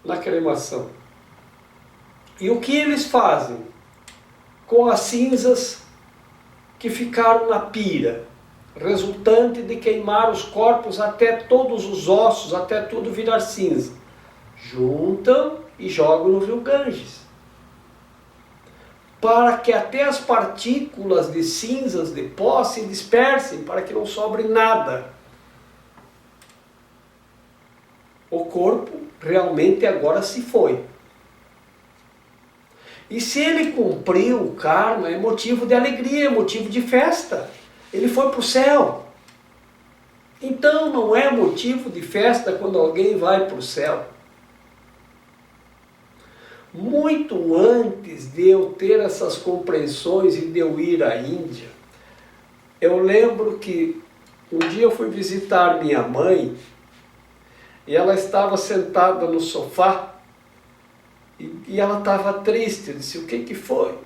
na cremação. E o que eles fazem com as cinzas que ficaram na pira, resultante de queimar os corpos até todos os ossos, até tudo virar cinza? Juntam e jogam no rio Ganges, para que até as partículas de cinzas, de pó, se dispersem, para que não sobre nada. O corpo realmente agora se foi. E se ele cumpriu o karma, é motivo de alegria, é motivo de festa. Ele foi para o céu. Então não é motivo de festa quando alguém vai para o céu. Muito antes de eu ter essas compreensões e de eu ir à Índia, eu lembro que um dia eu fui visitar minha mãe e ela estava sentada no sofá e ela estava triste. Eu disse, o que foi?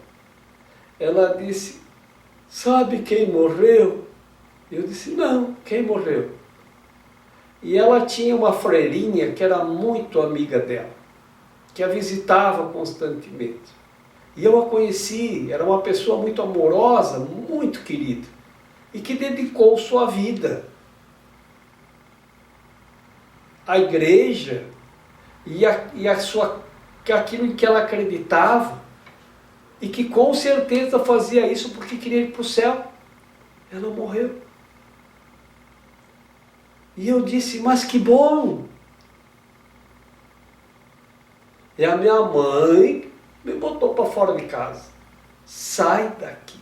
Ela disse, sabe quem morreu? Eu disse, não, quem morreu? E ela tinha uma freirinha que era muito amiga dela, que a visitava constantemente. E eu a conheci, era uma pessoa muito amorosa, muito querida, e que dedicou sua vida à igreja e aquilo em que ela acreditava, e que com certeza fazia isso porque queria ir para o céu. Ela morreu. E eu disse, mas que bom! E a minha mãe me botou para fora de casa. Sai daqui.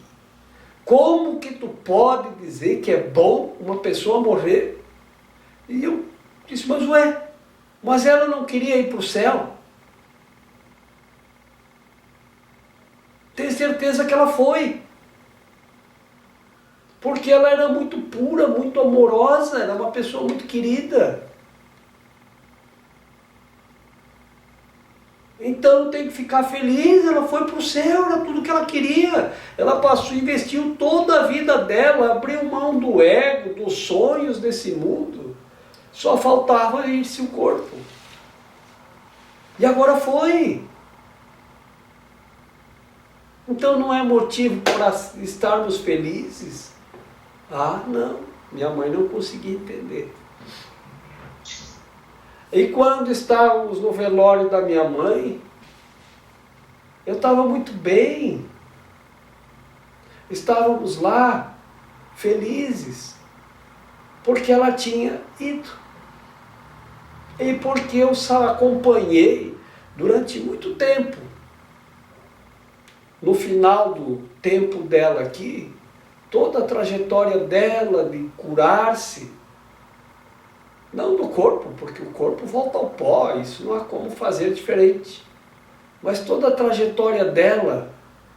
Como que tu pode dizer que é bom uma pessoa morrer? E eu disse, mas ela não queria ir para o céu. Tenho certeza que ela foi. Porque ela era muito pura, muito amorosa, era uma pessoa muito querida. Então tem que ficar feliz, ela foi para o céu, era tudo que ela queria. Ela investiu toda a vida dela, abriu mão do ego, dos sonhos desse mundo. Só faltava ir-se o corpo. E agora foi. Então não é motivo para estarmos felizes? Ah, não. Minha mãe não conseguia entender. E quando estávamos no velório da minha mãe, eu estava muito bem. Estávamos lá, felizes, porque ela tinha ido. E porque eu acompanhei durante muito tempo. No final do tempo dela aqui, toda a trajetória dela de curar-se, não do corpo, porque o corpo volta ao pó, isso não há como fazer diferente. Mas toda a trajetória dela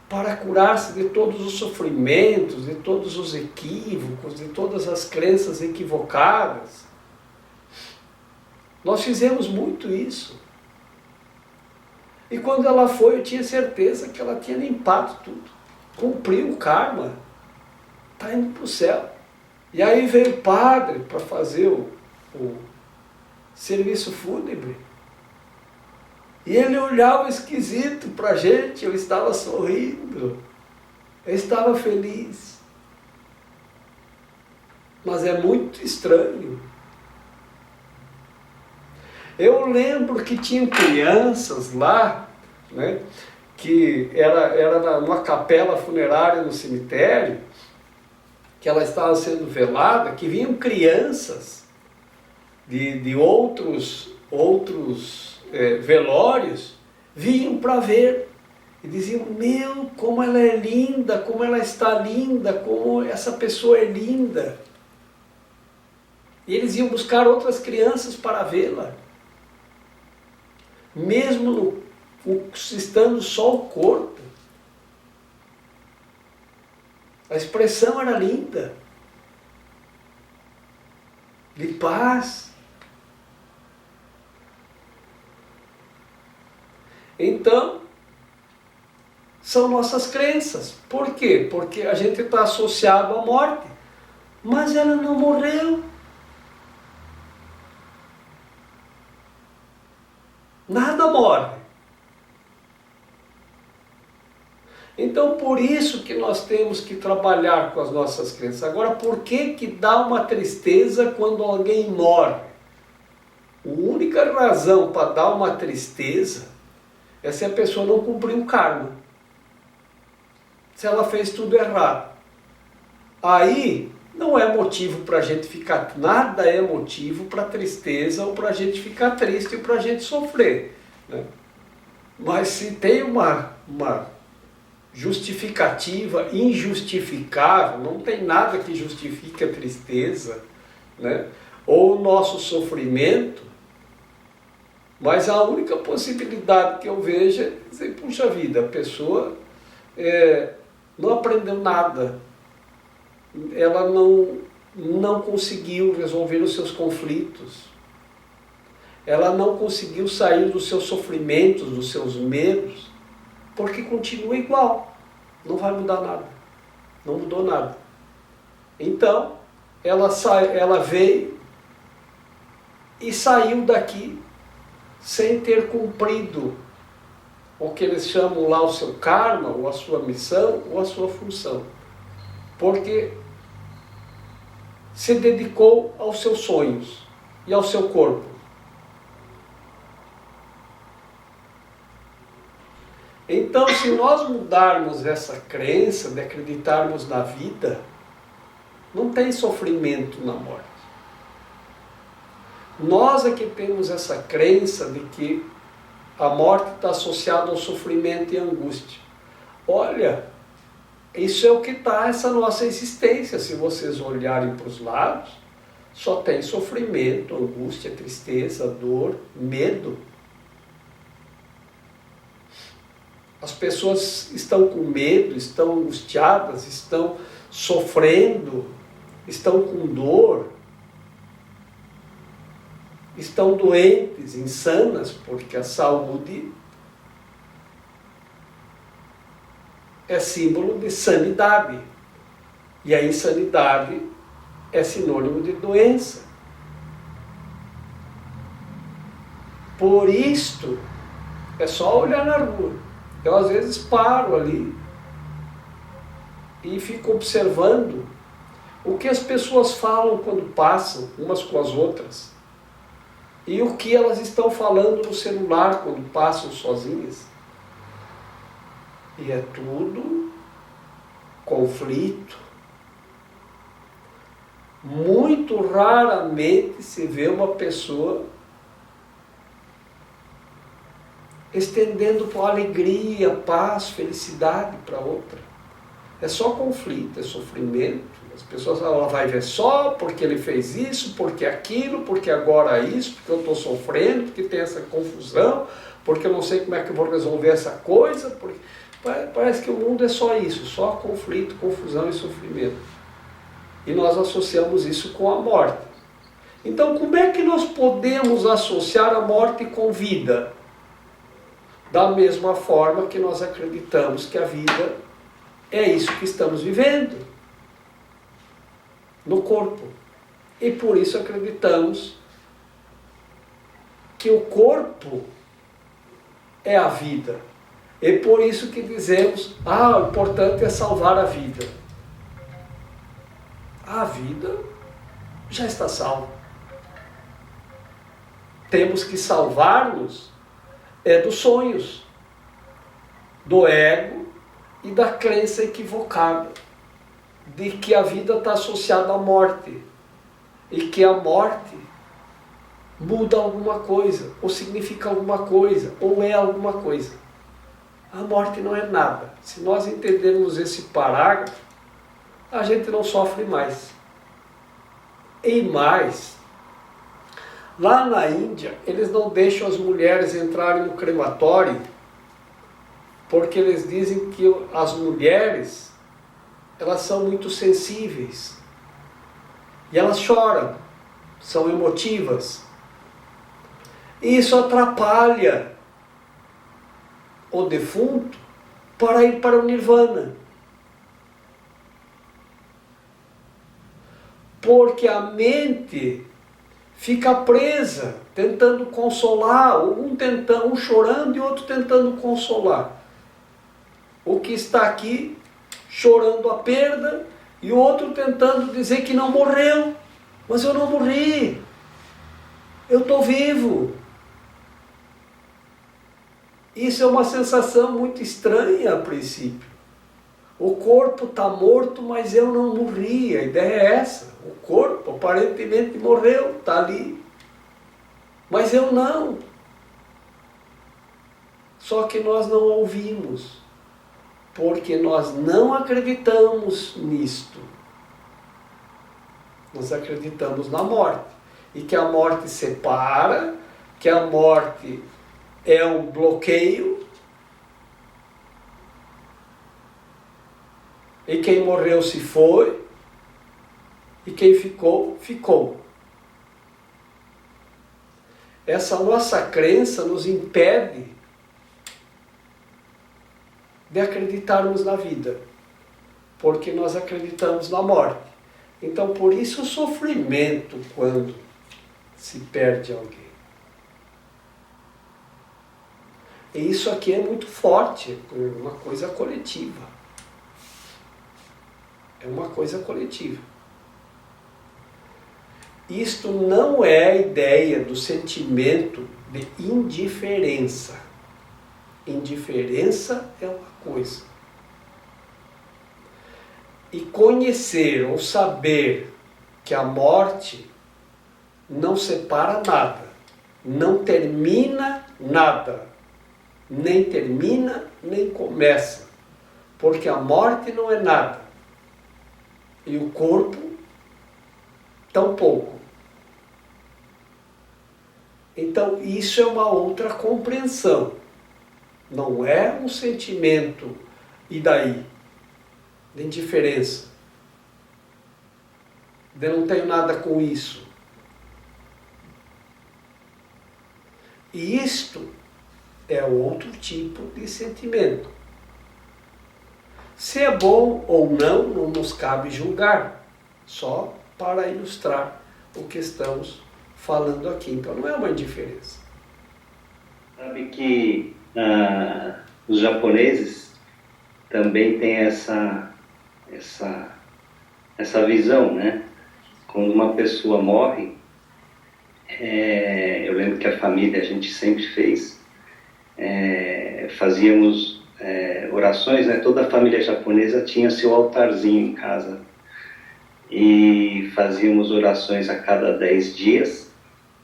para curar-se de todos os sofrimentos, de todos os equívocos, de todas as crenças equivocadas. Nós fizemos muito isso. E quando ela foi, eu tinha certeza que ela tinha limpado tudo. Cumpriu o karma. Está indo para o céu. E aí veio o padre para fazer o serviço fúnebre. E ele olhava esquisito para a gente, eu estava sorrindo, eu estava feliz. Mas é muito estranho. Eu lembro que tinham crianças lá, né, que era numa capela funerária no cemitério, que ela estava sendo velada, que vinham crianças de outros velórios, vinham para ver. E diziam, meu, como ela é linda, como ela está linda, como essa pessoa é linda. E eles iam buscar outras crianças para vê-la. Mesmo estando só o corpo. A expressão era linda. De paz. Então, são nossas crenças. Por quê? Porque a gente está associado à morte. Mas ela não morreu. Nada morre. Então, por isso que nós temos que trabalhar com as nossas crenças. Agora, por que dá uma tristeza quando alguém morre? A única razão para dar uma tristeza é se a pessoa não cumpriu o karma. Se ela fez tudo errado. Aí, não é motivo para a gente ficar, nada é motivo para tristeza ou para a gente ficar triste ou para a gente sofrer, né? Mas se tem uma justificativa injustificável, não tem nada que justifique a tristeza, né, ou o nosso sofrimento, mas a única possibilidade que eu vejo é dizer, puxa vida, a pessoa não aprendeu nada, ela não conseguiu resolver os seus conflitos, ela não conseguiu sair dos seus sofrimentos, dos seus medos, porque continua igual, não vai mudar nada, não mudou nada. Então, ela veio e saiu daqui sem ter cumprido o que eles chamam lá o seu karma, ou a sua missão, ou a sua função. Porque se dedicou aos seus sonhos e ao seu corpo. Então, se nós mudarmos essa crença de acreditarmos na vida, não tem sofrimento na morte. Nós é que temos essa crença de que a morte está associada ao sofrimento e angústia. Olha, isso é o que está essa nossa existência. Se vocês olharem para os lados, só tem sofrimento, angústia, tristeza, dor, medo. As pessoas estão com medo, estão angustiadas, estão sofrendo, estão com dor, estão doentes, insanas, porque a saúde é símbolo de sanidade. E a insanidade é sinônimo de doença. Por isto, é só olhar na rua. Eu às vezes paro ali e fico observando o que as pessoas falam quando passam umas com as outras e o que elas estão falando no celular quando passam sozinhas. E é tudo conflito. Muito raramente se vê uma pessoa estendendo por alegria, paz, felicidade para outra. É só conflito, é sofrimento. As pessoas ela vai ver só porque ele fez isso, porque aquilo, porque agora isso, porque eu estou sofrendo, porque tem essa confusão, porque eu não sei como é que eu vou resolver essa coisa. Porque... Parece que o mundo é só isso, só conflito, confusão e sofrimento. E nós associamos isso com a morte. Então, como é que nós podemos associar a morte com vida? Da mesma forma que nós acreditamos que a vida é isso que estamos vivendo no corpo. E por isso acreditamos que o corpo é a vida. É por isso que dizemos, o importante é salvar a vida. A vida já está salva. Temos que salvar-nos dos sonhos, do ego e da crença equivocada de que a vida está associada à morte e que a morte muda alguma coisa, ou significa alguma coisa, ou é alguma coisa. A morte não é nada. Se nós entendermos esse parágrafo, a gente não sofre mais. E mais, lá na Índia, eles não deixam as mulheres entrarem no crematório, porque eles dizem que as mulheres, elas são muito sensíveis. E elas choram, são emotivas. E isso atrapalha o defunto para ir para o Nirvana. Porque a mente fica presa, tentando consolar, um chorando e outro tentando consolar. O que está aqui chorando a perda e o outro tentando dizer que não morreu. Mas eu não morri. Eu estou vivo. Isso é uma sensação muito estranha a princípio. O corpo está morto, mas eu não morri. A ideia é essa. O corpo aparentemente morreu, está ali. Mas eu não. Só que nós não ouvimos. Porque nós não acreditamos nisto. Nós acreditamos na morte. E que a morte separa, que a morte é um bloqueio. E quem morreu se foi. E quem ficou, ficou. Essa nossa crença nos impede de acreditarmos na vida, porque nós acreditamos na morte. Então, por isso o sofrimento quando se perde alguém. E isso aqui é muito forte, é uma coisa coletiva. É uma coisa coletiva. Isto não é a ideia do sentimento de indiferença. Indiferença é uma coisa. E conhecer ou saber que a morte não separa nada, não termina nada, nem termina nem começa, porque a morte não é nada e o corpo tampouco. Então isso é uma outra compreensão. Não é um sentimento, e daí? De indiferença. Eu não tenho nada com isso. E isto é outro tipo de sentimento. Se é bom ou não, não nos cabe julgar. Só para ilustrar o que estamos falando aqui. Então não é uma indiferença. Sabe que os japoneses também têm essa visão, né? Quando uma pessoa morre, eu lembro que a família, a gente sempre fez, fazíamos orações, né? Toda a família japonesa tinha seu altarzinho em casa e fazíamos orações a cada 10 dias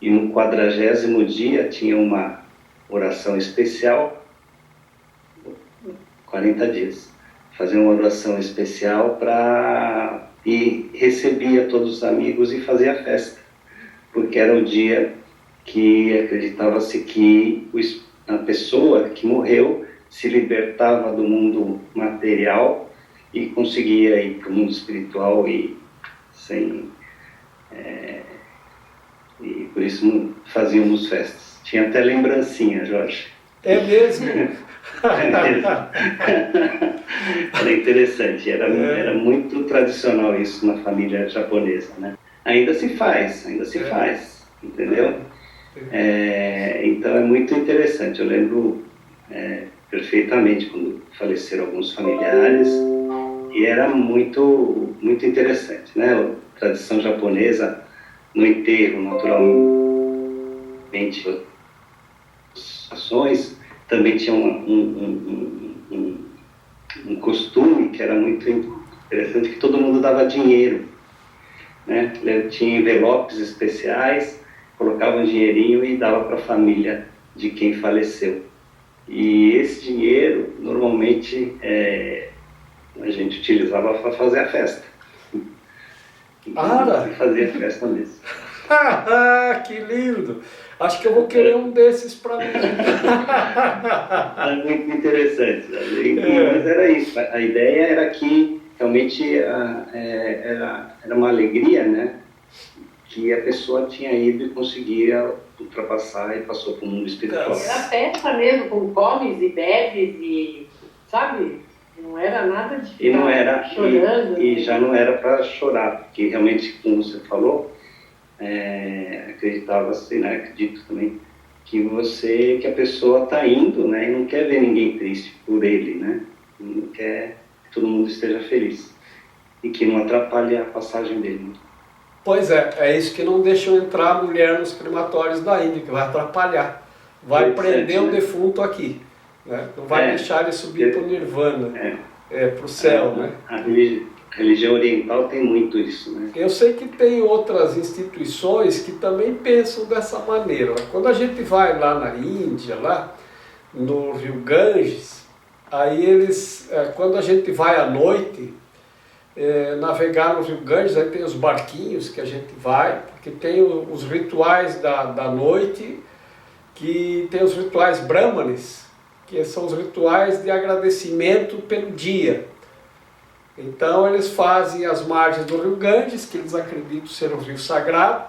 e no 40º dia tinha uma oração especial, 40 dias, fazia uma oração especial e recebia todos os amigos e fazia festa, porque era o dia que acreditava-se que a pessoa que morreu se libertava do mundo material e conseguia ir para o mundo espiritual e por isso fazíamos festas. Tinha até lembrancinha, Jorge. É mesmo? Era interessante, era muito tradicional isso na família japonesa, né? Ainda se faz, entendeu? Então é muito interessante. Eu lembro perfeitamente quando faleceram alguns familiares, e era muito, muito interessante, né? A tradição japonesa, no enterro, naturalmente, as ações, também tinha um costume que era muito interessante, que todo mundo dava dinheiro, né? Tinha envelopes especiais, colocava um dinheirinho e dava para a família de quem faleceu. E esse dinheiro, normalmente, a gente utilizava para fazer a festa. Ah, E fazia a festa mesmo. que lindo! Acho que eu vou querer um desses para mim. Era muito interessante. Mas era isso. A ideia era que realmente era uma alegria, né? Que a pessoa tinha ido e conseguia ultrapassar e passou para o mundo espiritual. Era festa mesmo, com comes e bebes e, sabe? Não era nada de E não era, chorando. E já não era para chorar, porque realmente, como você falou, acreditava-se, né? Acredito também, que a pessoa está indo, né? E não quer ver ninguém triste por ele, né? Não quer que todo mundo esteja feliz. E que não atrapalhe a passagem dele. Pois é isso que não deixam entrar a mulher nos crematórios da Índia, que vai atrapalhar. Vai prender o defunto aqui, né? Não vai deixar ele subir para o Nirvana, para o céu, né? A religião oriental tem muito isso, né? Eu sei que tem outras instituições que também pensam dessa maneira. Quando a gente vai lá na Índia, lá no Rio Ganges, aí eles, quando a gente vai à noite, navegar no Rio Ganges, aí tem os barquinhos que a gente vai, porque tem os rituais da noite, que tem os rituais brahmanes, que são os rituais de agradecimento pelo dia. Então eles fazem as margens do Rio Ganges, que eles acreditam ser um rio sagrado,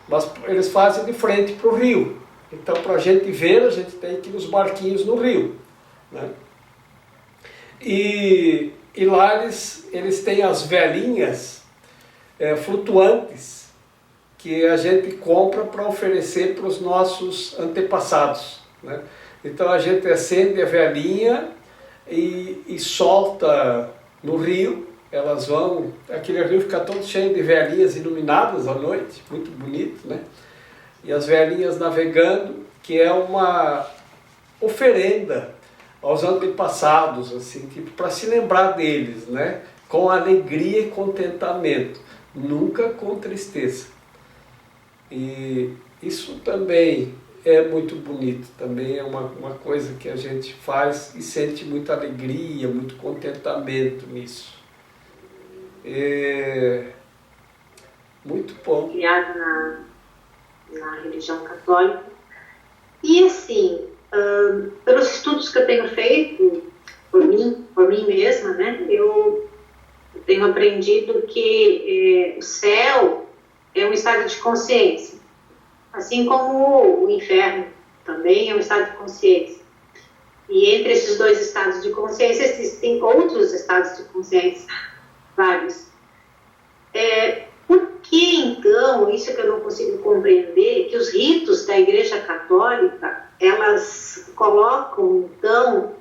mas eles fazem de frente para o rio. Então para a gente ver, a gente tem que ir nos barquinhos no rio, né? E lá eles têm as velinhas flutuantes que a gente compra para oferecer para os nossos antepassados, né? Então a gente acende a velinha e solta no rio, elas vão, aquele rio fica todo cheio de velinhas iluminadas à noite, muito bonito, né? E as velinhas navegando, que é uma oferenda aos antepassados, assim, tipo, para se lembrar deles, né? Com alegria e contentamento, nunca com tristeza. E isso também é muito bonito, também é uma coisa que a gente faz e sente muita alegria, muito contentamento nisso. Muito bom. Criado na religião católica. E assim, pelos estudos que eu tenho feito, por mim mesma, né, eu tenho aprendido que o céu é um estado de consciência, assim como o inferno também é um estado de consciência. E entre esses dois estados de consciência existem outros estados de consciência, vários. Por que então, isso que eu não consigo compreender, que os ritos da Igreja Católica, elas colocam então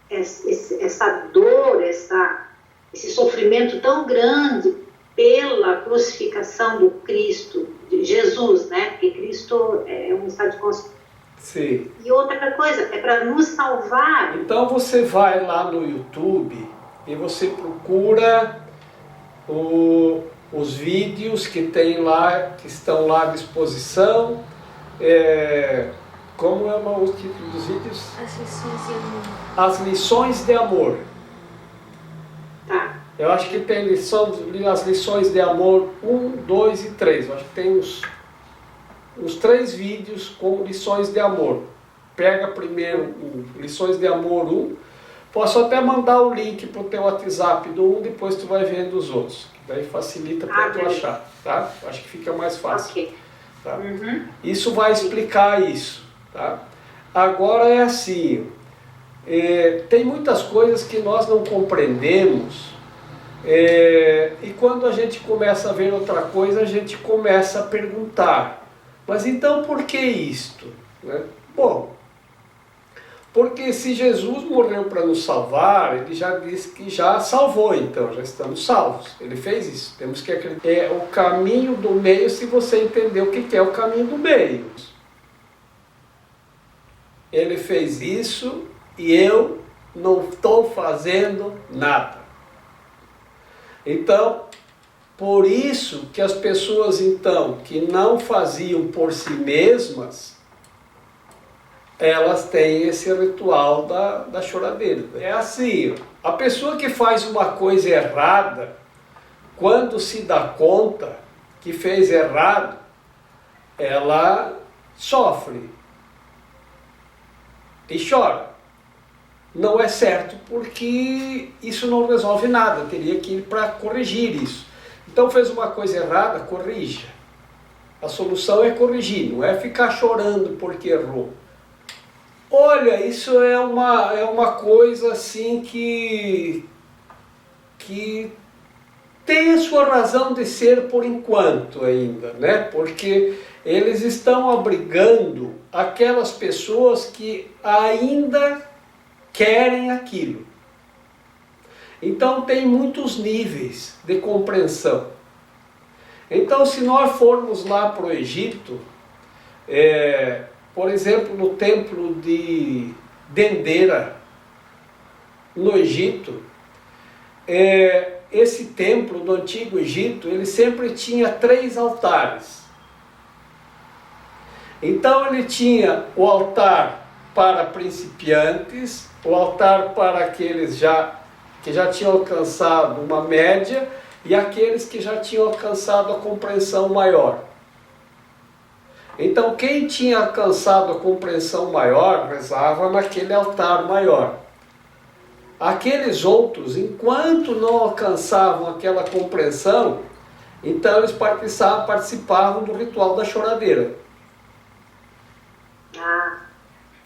essa dor, esse sofrimento tão grande pela crucificação do Cristo, de Jesus, né? Porque Cristo é um estado de consciência. Sim. E outra coisa, é para nos salvar. Então você vai lá no YouTube e você procura os vídeos que tem lá, que estão lá à disposição. Como é o título dos vídeos? As lições de amor. As lições de amor. Tá. Eu acho que tem as lições de amor 1, 2 e 3. Eu acho que tem uns 3 vídeos com lições de amor. Pega primeiro lições de amor 1. Posso até mandar o link para o teu WhatsApp do 1, depois tu vai vendo os outros. Daí facilita para tu achar, tá? Acho que fica mais fácil. Ok. Tá? Isso vai explicar isso, tá? Agora é assim, tem muitas coisas que nós não compreendemos, e quando a gente começa a ver outra coisa, a gente começa a perguntar, mas então por que isto? Né? Bom, Porque se Jesus morreu para nos salvar, ele já disse que já salvou, então já estamos salvos. Ele fez isso. Temos que acreditar. É o caminho do meio, se você entender o que é o caminho do meio. Ele fez isso e eu não estou fazendo nada. Então, por isso que as pessoas então que não faziam por si mesmas, elas têm esse ritual da choradeira. É assim, a pessoa que faz uma coisa errada, quando se dá conta que fez errado, ela sofre e chora. Não é certo, porque isso não resolve nada, teria que ir para corrigir isso. Então fez uma coisa errada, corrija. A solução é corrigir, não é ficar chorando porque errou. Olha, isso é uma coisa assim que tem a sua razão de ser por enquanto ainda, né? Porque eles estão abrigando aquelas pessoas que ainda querem aquilo. Então tem muitos níveis de compreensão. Então se nós formos lá para o Egito, por exemplo, no templo de Dendera, no Egito, esse templo do Antigo Egito, ele sempre tinha 3 altares. Então ele tinha o altar para principiantes, o altar para aqueles que já tinham alcançado uma média e aqueles que já tinham alcançado a compreensão maior. Então quem tinha alcançado a compreensão maior rezava naquele altar maior. Aqueles outros, enquanto não alcançavam aquela compreensão, então eles participavam do ritual da choradeira. Ah,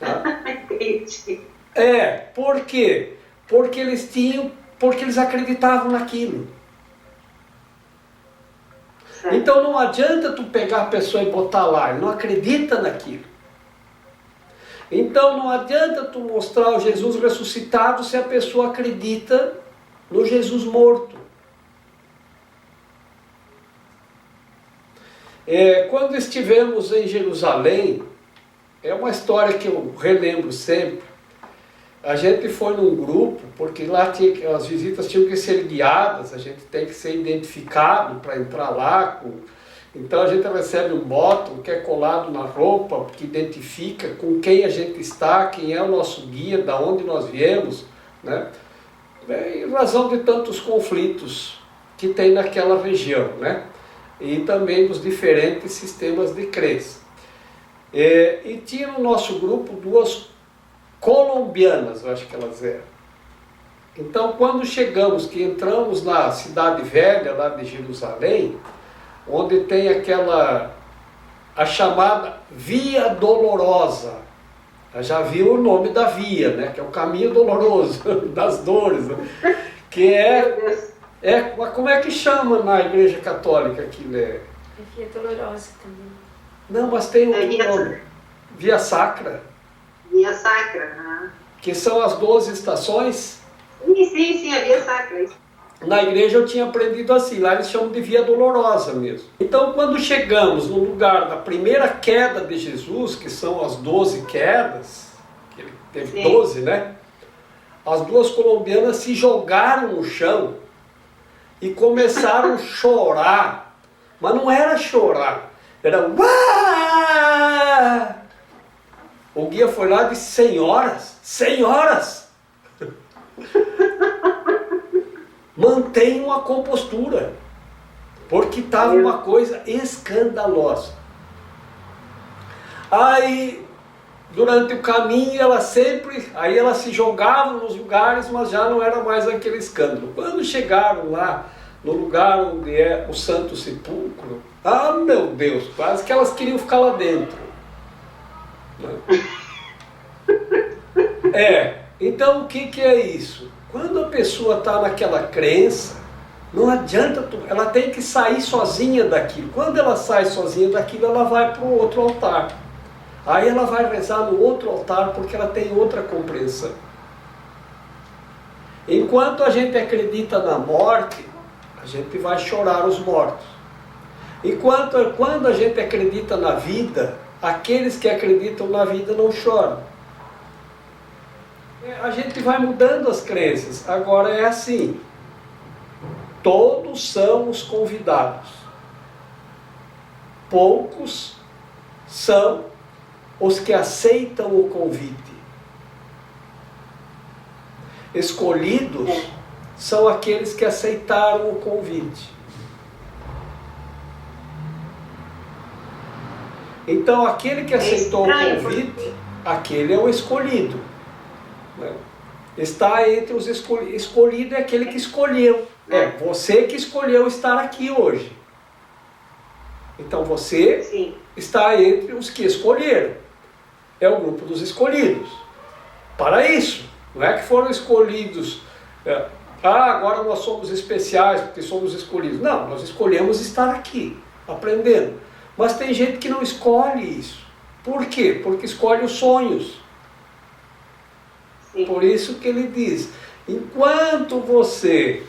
Tá? entendi. Por quê? Porque eles acreditavam naquilo. Certo. Então não adianta tu pegar a pessoa e botar lá, ele não acredita naquilo. Então não adianta tu mostrar o Jesus ressuscitado se a pessoa acredita no Jesus morto. Quando estivemos em Jerusalém, é uma história que eu relembro sempre. A gente foi num grupo, porque lá as visitas tinham que ser guiadas, a gente tem que ser identificado para entrar lá. Então a gente recebe um botão que é colado na roupa, que identifica com quem a gente está, quem é o nosso guia, da onde nós viemos, né? Em razão de tantos conflitos que tem naquela região, né? E também dos diferentes sistemas de crença. E tinha no nosso grupo 2 colombianas, eu acho que elas eram. Então quando chegamos, que entramos na cidade velha lá de Jerusalém, onde tem a chamada Via Dolorosa. Já viu o nome da via, né? Que é o caminho doloroso, das dores, né? Que como é que chama na Igreja Católica aquilo? É Via Dolorosa também. Não, mas tem outro nome. Via Sacra. Via Sacra. Ah. Que são as 12 estações. Sim, a Via Sacra. Na igreja eu tinha aprendido assim, lá eles chamam de Via Dolorosa mesmo. Então quando chegamos no lugar da primeira queda de Jesus, que são as 12 quedas, que ele teve 12, né? As 2 colombianas se jogaram no chão e começaram a chorar. Mas não era chorar, era uá! O guia foi lá e disse: senhoras, mantenham a compostura, porque estava uma coisa escandalosa. Aí, durante o caminho, elas se jogavam nos lugares, mas já não era mais aquele escândalo. Quando chegaram lá, no lugar onde é o Santo Sepulcro, meu Deus, quase que elas queriam ficar lá dentro. Então o que é isso? Quando a pessoa está naquela crença, não adianta, ela tem que sair sozinha daquilo. Quando ela sai sozinha daquilo, ela vai para o outro altar. Aí ela vai rezar no outro altar porque ela tem outra compreensão. Enquanto a gente acredita na morte, a gente vai chorar os mortos. Quando a gente acredita na vida, aqueles que acreditam na vida não choram. A gente vai mudando as crenças. Agora é assim, todos são os convidados. Poucos são os que aceitam o convite. Escolhidos são aqueles que aceitaram o convite. Então, aquele que aceitou o convite, aquele é o escolhido. Né? Está entre os escolhidos. Escolhido é aquele que escolheu. É você que escolheu estar aqui hoje. Então, você está entre os que escolheram. É o grupo dos escolhidos. Para isso. Não é que foram escolhidos, agora nós somos especiais porque somos escolhidos. Não, nós escolhemos estar aqui, aprendendo. Mas tem gente que não escolhe isso. Por quê? Porque escolhe os sonhos. Sim. Por isso que ele diz, enquanto você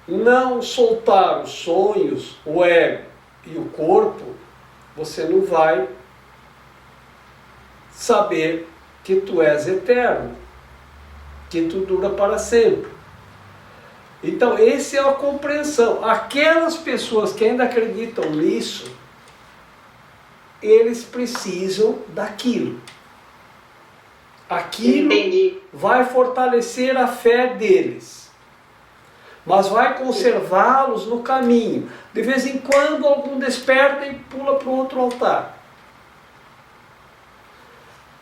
não soltar os sonhos, o ego e o corpo, você não vai saber que tu és eterno. Que tu dura para sempre. Então, essa é a compreensão. Aquelas pessoas que ainda acreditam nisso, eles precisam daquilo. Aquilo vai fortalecer a fé deles, mas vai conservá-los no caminho. De vez em quando, algum desperta e pula para o outro altar.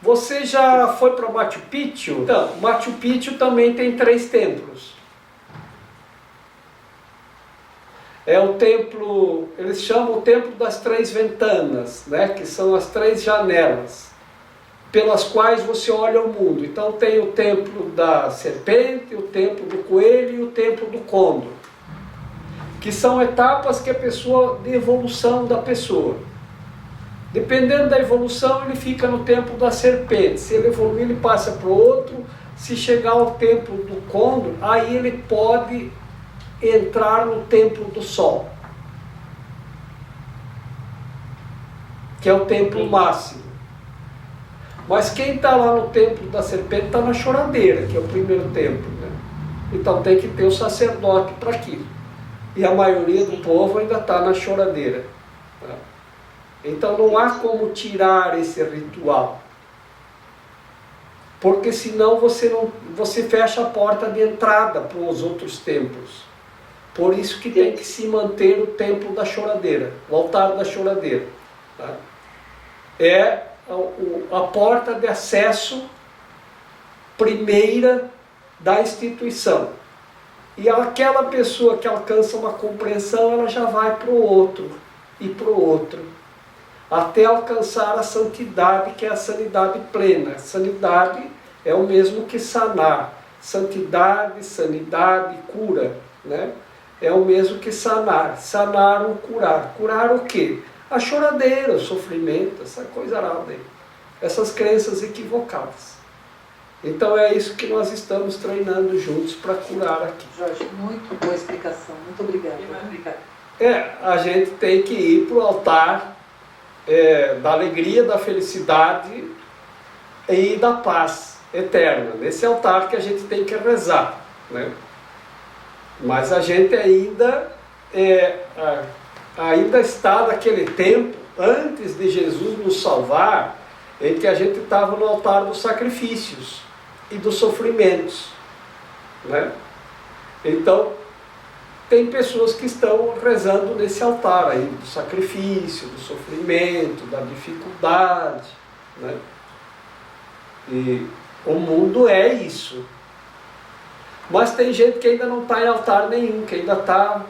Você já foi para Machu Picchu? Então, Machu Picchu também tem 3 templos. É o templo, eles chamam o templo das 3 ventanas, né? Que são as 3 janelas, pelas quais você olha o mundo. Então tem o templo da serpente, o templo do coelho e o templo do condor, que são etapas que a pessoa, de evolução da pessoa. Dependendo da evolução, ele fica no templo da serpente. Se ele evoluir, ele passa para o outro. Se chegar ao templo do condor, aí ele pode entrar no templo do sol, que é o templo máximo. Mas quem está lá no templo da serpente está na choradeira, que é o primeiro templo, né? Então tem que ter o sacerdote para aquilo. E a maioria do povo ainda está na choradeira. Tá? Então não há como tirar esse ritual. Porque senão você fecha a porta de entrada para os outros templos. Por isso que tem que se manter o templo da choradeira, o altar da choradeira. Tá? É a porta de acesso primeira da instituição. E aquela pessoa que alcança uma compreensão, ela já vai para o outro e para o outro, até alcançar a santidade, que é a sanidade plena. Sanidade é o mesmo que sanar. Santidade, sanidade, cura, né? É o mesmo que sanar. Sanar ou curar. Curar o quê? A choradeira, o sofrimento, essa coisa arada aí. Essas crenças equivocadas. Então é isso que nós estamos treinando juntos para curar aqui. Jorge, muito boa explicação. Muito obrigada. A gente tem que ir para o altar da alegria, da felicidade e da paz eterna. Nesse altar que a gente tem que rezar, né? Mas a gente ainda está naquele tempo, antes de Jesus nos salvar, em que a gente estava no altar dos sacrifícios e dos sofrimentos, né? Então, tem pessoas que estão rezando nesse altar aí, do sacrifício, do sofrimento, da dificuldade, né? E o mundo é isso. Mas tem gente que ainda não está em altar nenhum, que ainda está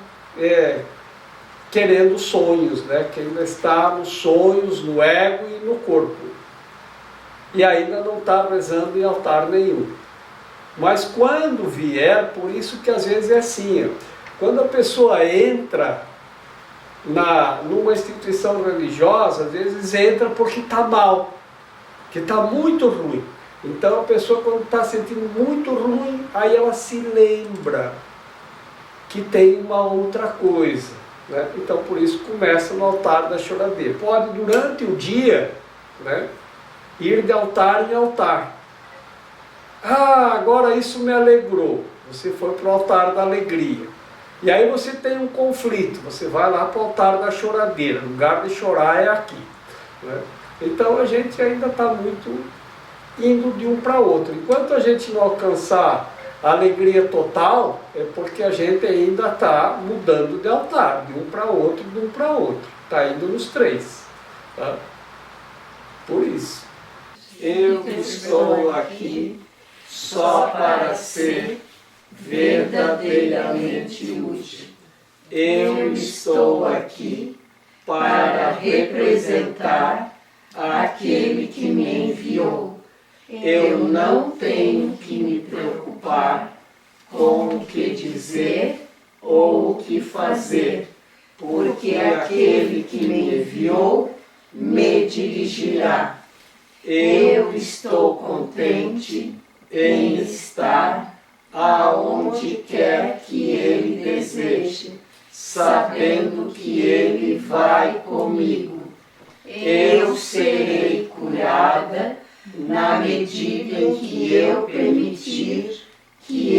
querendo sonhos, né? Que ainda está nos sonhos, no ego e no corpo. E ainda não está rezando em altar nenhum. Mas quando vier, por isso que às vezes é assim, quando a pessoa entra numa instituição religiosa, às vezes entra porque está mal. que está muito ruim. Então a pessoa, quando está sentindo muito ruim, aí ela se lembra que tem uma outra coisa, né? Então por isso começa no altar da choradeira. Pode durante o dia, né, ir de altar em altar. Ah, agora isso me alegrou. Você foi para o altar da alegria. E aí você tem um conflito, você vai lá para o altar da choradeira. O lugar de chorar é aqui, né? Então a gente ainda está muito indo de um para outro. Enquanto a gente não alcançar a alegria total, é porque a gente ainda está mudando de altar, de um para outro, de um para outro. Está indo nos três. Tá? Por isso, eu estou aqui só para ser verdadeiramente útil. Eu estou aqui para representar aquele que me enviou. Eu não tenho que me preocupar com o que dizer ou o que fazer, porque aquele que me enviou me dirigirá. Eu estou contente em estar aonde quer que Ele deseje, sabendo que Ele vai comigo. Eu serei curada na medida em que eu permitir que